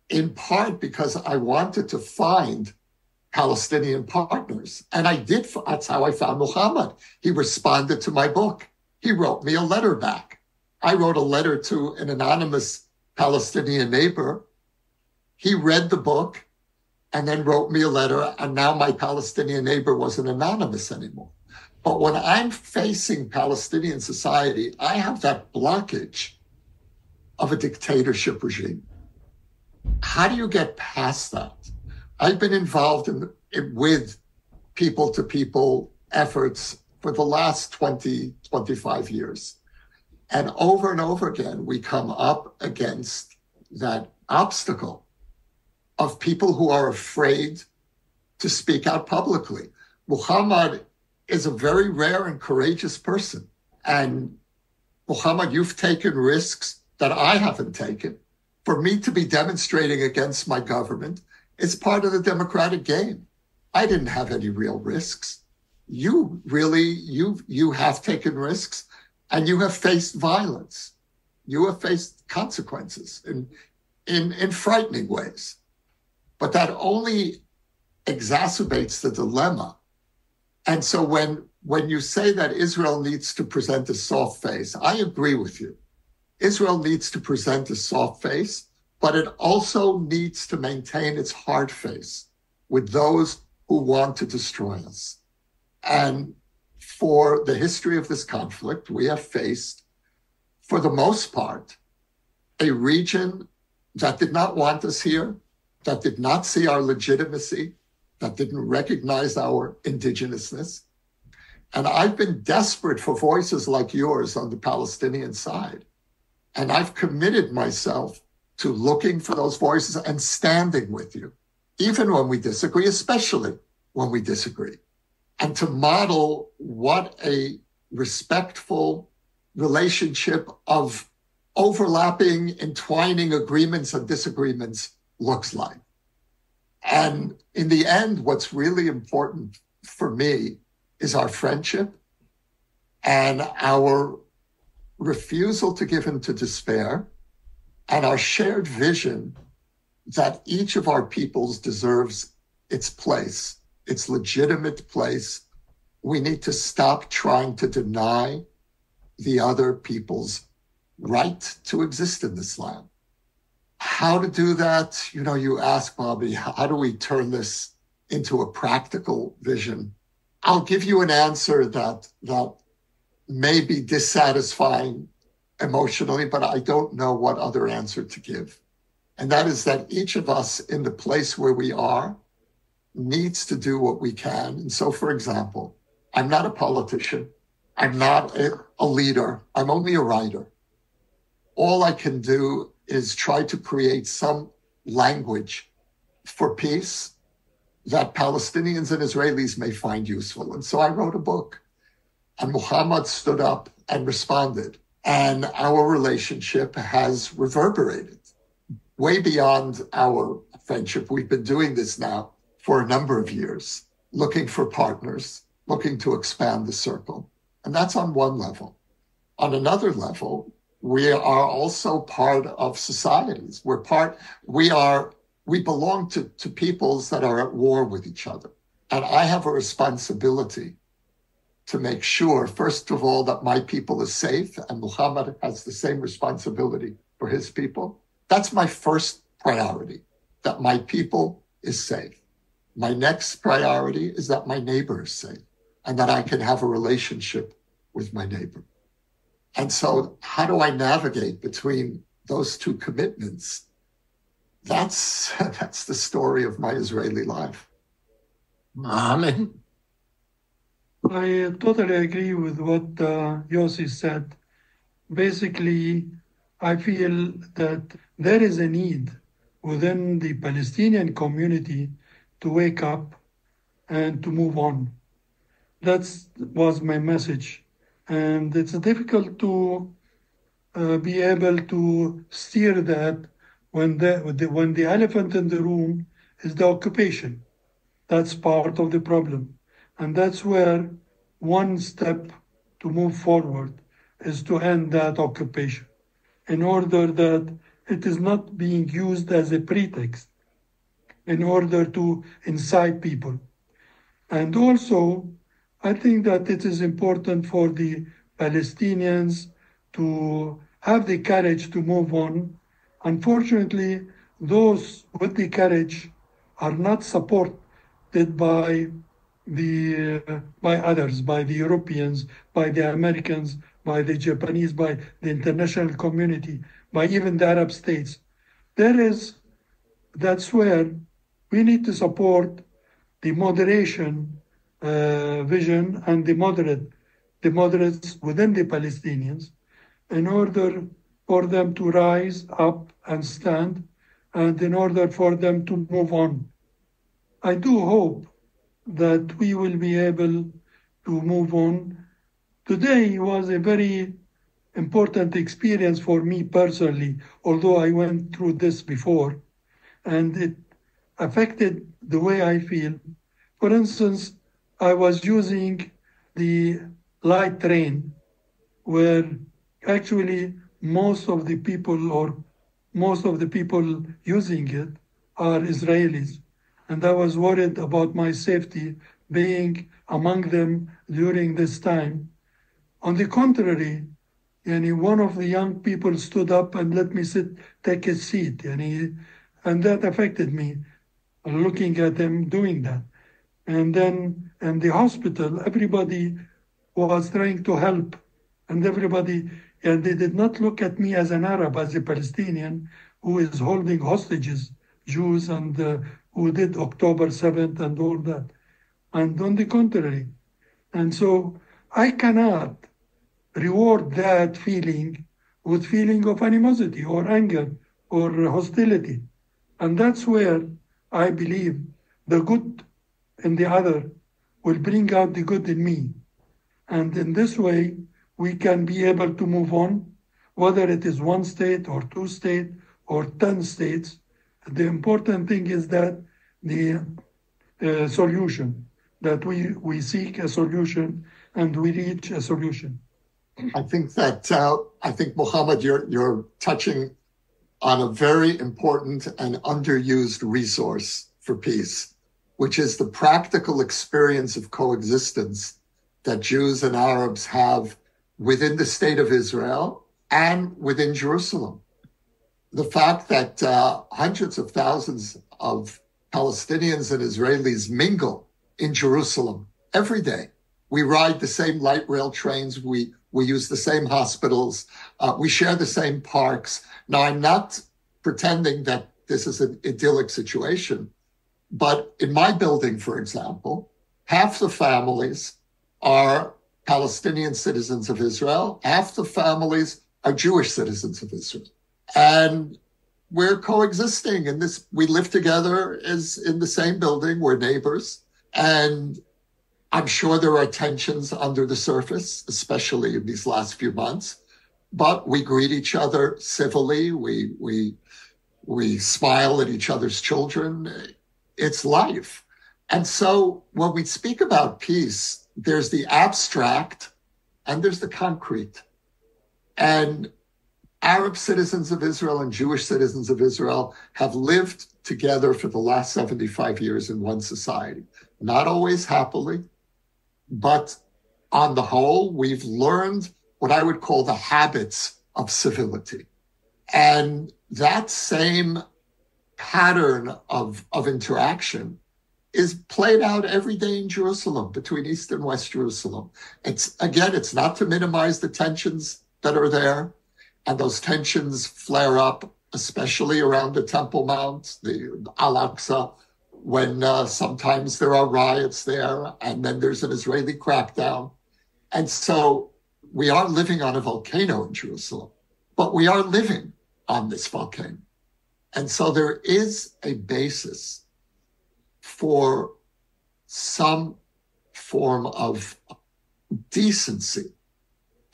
in part because I wanted to find Palestinian partners. And I did. That's how I found Mohammed. He responded to my book. He wrote me a letter back. I wrote a letter to an anonymous Palestinian neighbor. He read the book and then wrote me a letter, and now my Palestinian neighbor wasn't anonymous anymore. But when I'm facing Palestinian society, I have that blockage of a dictatorship regime. How do you get past that? I've been involved with people-to-people efforts for the last 20, 25 years. And over again, we come up against that obstacle of people who are afraid to speak out publicly. Muhammad is a very rare and courageous person. And Muhammad, you've taken risks that I haven't taken. For me to be demonstrating against my government is part of the democratic game. I didn't have any real risks. You have taken risks, and you have faced violence. You have faced consequences in frightening ways. But that only exacerbates the dilemma. And so when you say that Israel needs to present a soft face, I agree with you. Israel needs to present a soft face, but it also needs to maintain its hard face with those who want to destroy us. And for the history of this conflict, we have faced, for the most part, a region that did not want us here, that did not see our legitimacy, that didn't recognize our indigenousness. And I've been desperate for voices like yours on the Palestinian side. And I've committed myself to looking for those voices and standing with you, even when we disagree, especially when we disagree, and to model what a respectful relationship of overlapping, entwining agreements and disagreements looks like. And in the end, what's really important for me is our friendship and our refusal to give in to despair and our shared vision that each of our peoples deserves its place, its legitimate place. We need to stop trying to deny the other people's right to exist in this land. How to do that? You know, you ask, Bobby, how do we turn this into a practical vision? I'll give you an answer that may be dissatisfying emotionally, but I don't know what other answer to give. And that is that each of us in the place where we are needs to do what we can. And so, for example, I'm not a politician. I'm not a leader. I'm only a writer. All I can do is try to create some language for peace that Palestinians and Israelis may find useful. And so I wrote a book, and Mohammed stood up and responded. And our relationship has reverberated way beyond our friendship. We've been doing this now for a number of years, looking for partners, looking to expand the circle. And that's on one level. On another level, we are also part of societies. We belong to peoples that are at war with each other. And I have a responsibility to make sure, first of all, that my people is safe, and Muhammad has the same responsibility for his people. That's my first priority, that my people is safe. My next priority is that my neighbor is safe and that I can have a relationship with my neighbor. And so how do I navigate between those two commitments? That's the story of my Israeli life. Mohammed? I totally agree with what Yossi said. Basically, I feel that there is a need within the Palestinian community to wake up and to move on. That was my message. And it's difficult to be able to steer that when the elephant in the room is the occupation. That's part of the problem. And that's where one step to move forward is to end that occupation in order that it is not being used as a pretext in order to incite people. And also, I think that it is important for the Palestinians to have the courage to move on. Unfortunately, those with the courage are not supported by others, by the Europeans, by the Americans, by the Japanese, by the international community, by even the Arab states. That's where we need to support the moderation vision and the moderates within the Palestinians in order for them to rise up and stand, and in order for them to move on. I do hope that we will be able to move on. Today was a very important experience for me personally, although I went through this before, and it affected the way I feel. For instance, I was using the light train where actually most of the people using it are Israelis. And I was worried about my safety being among them during this time. On the contrary, one of the young people stood up and let me take a seat. And that affected me, looking at him doing that. And then in the hospital, everybody was trying to help. And they did not look at me as an Arab, as a Palestinian who is holding hostages, Jews, and who did October 7th and all that. And on the contrary. And so I cannot reward that feeling with feeling of animosity or anger or hostility. And that's where I believe the good in the other will bring out the good in me. And in this way, we can be able to move on, whether it is one state or two states or 10 states. The important thing is that the solution, that we seek a solution and we reach a solution. I think Mohammed, you're touching on a very important and underused resource for peace, which is the practical experience of coexistence that Jews and Arabs have within the state of Israel and within Jerusalem. The fact that hundreds of thousands of Palestinians and Israelis mingle in Jerusalem every day. We ride the same light rail trains. We use the same hospitals. We share the same parks. Now, I'm not pretending that this is an idyllic situation, but in my building, for example, half the families are Palestinian citizens of Israel. Half the families are Jewish citizens of Israel. And we're coexisting in this. We live together as in the same building. We're neighbors. And I'm sure there are tensions under the surface, especially in these last few months. But we greet each other civilly. We smile at each other's children. It's life. And so when we speak about peace, there's the abstract and there's the concrete. And Arab citizens of Israel and Jewish citizens of Israel have lived together for the last 75 years in one society. Not always happily, but on the whole, we've learned what I would call the habits of civility. And that same pattern of interaction is played out every day in Jerusalem, between East and West Jerusalem. It's not to minimize the tensions that are there. And those tensions flare up, especially around the Temple Mount, the Al-Aqsa, when sometimes there are riots there, and then there's an Israeli crackdown. And so we are living on a volcano in Jerusalem, but we are living on this volcano. And so there is a basis for some form of decency,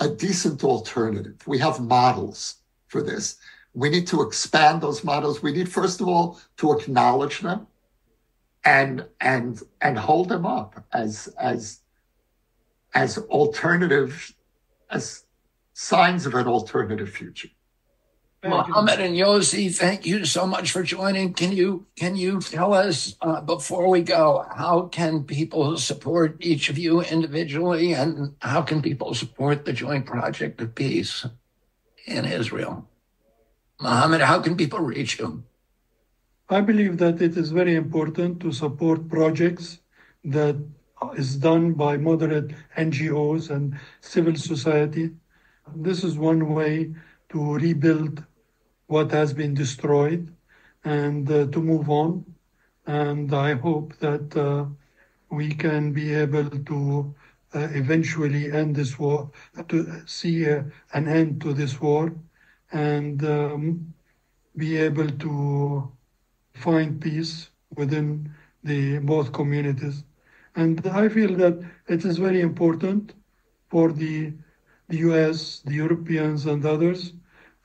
a decent alternative. We have models for this. We need to expand those models. We need, first of all, to acknowledge them and hold them up as alternative, as signs of an alternative future. Mohammed and Yossi, thank you so much for joining. Can you tell us before we go, how can people support each of you individually, and how can people support the joint project of peace in Israel? Mohammed, how can people reach you? I believe that it is very important to support projects that is done by moderate NGOs and civil society. This is one way to rebuild what has been destroyed and to move on. And I hope that we can be able to eventually end this war, to see an end to this war, and be able to find peace within the both communities. And I feel that it is very important for the US, the Europeans and others,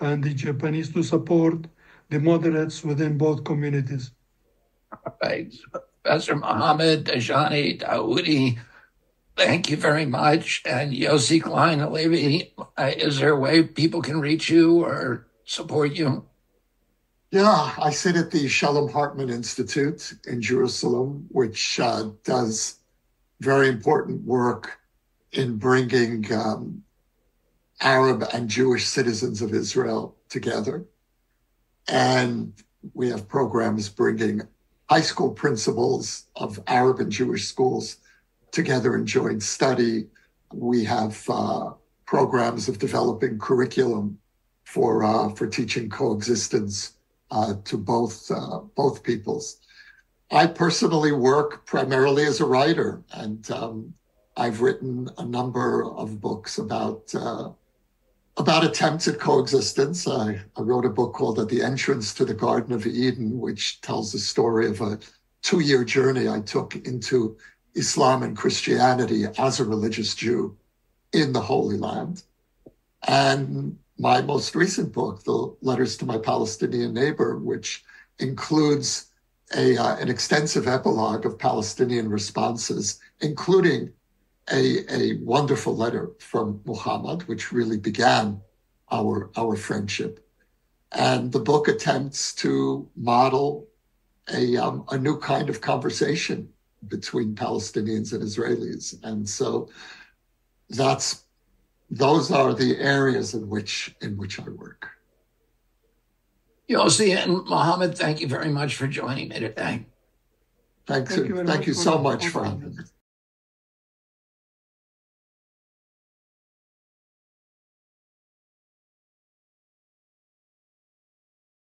and the Japanese to support the moderates within both communities. Right. Professor Mohammed, Dijon, Daoudi, thank you very much. And Yossi, Klein, Halevi, is there a way people can reach you or support you? Yeah, I sit at the Shalom Hartman Institute in Jerusalem, which does very important work in bringing Arab and Jewish citizens of Israel together. And we have programs bringing high school principals of Arab and Jewish schools together in joint study. We have programs of developing curriculum for teaching coexistence to both peoples. I personally work primarily as a writer, and I've written a number of books about about attempts at coexistence. I wrote a book called At the Entrance to the Garden of Eden, which tells the story of a 2-year journey I took into Islam and Christianity as a religious Jew in the Holy Land. And my most recent book, The Letters to My Palestinian Neighbor, which includes an extensive epilogue of Palestinian responses, including a wonderful letter from Mohammed, which really began our friendship. And the book attempts to model a new kind of conversation between Palestinians and Israelis. And so those are the areas in which I work. Yossi and Mohammed, thank you very much for joining me today. Thank you so much for having me.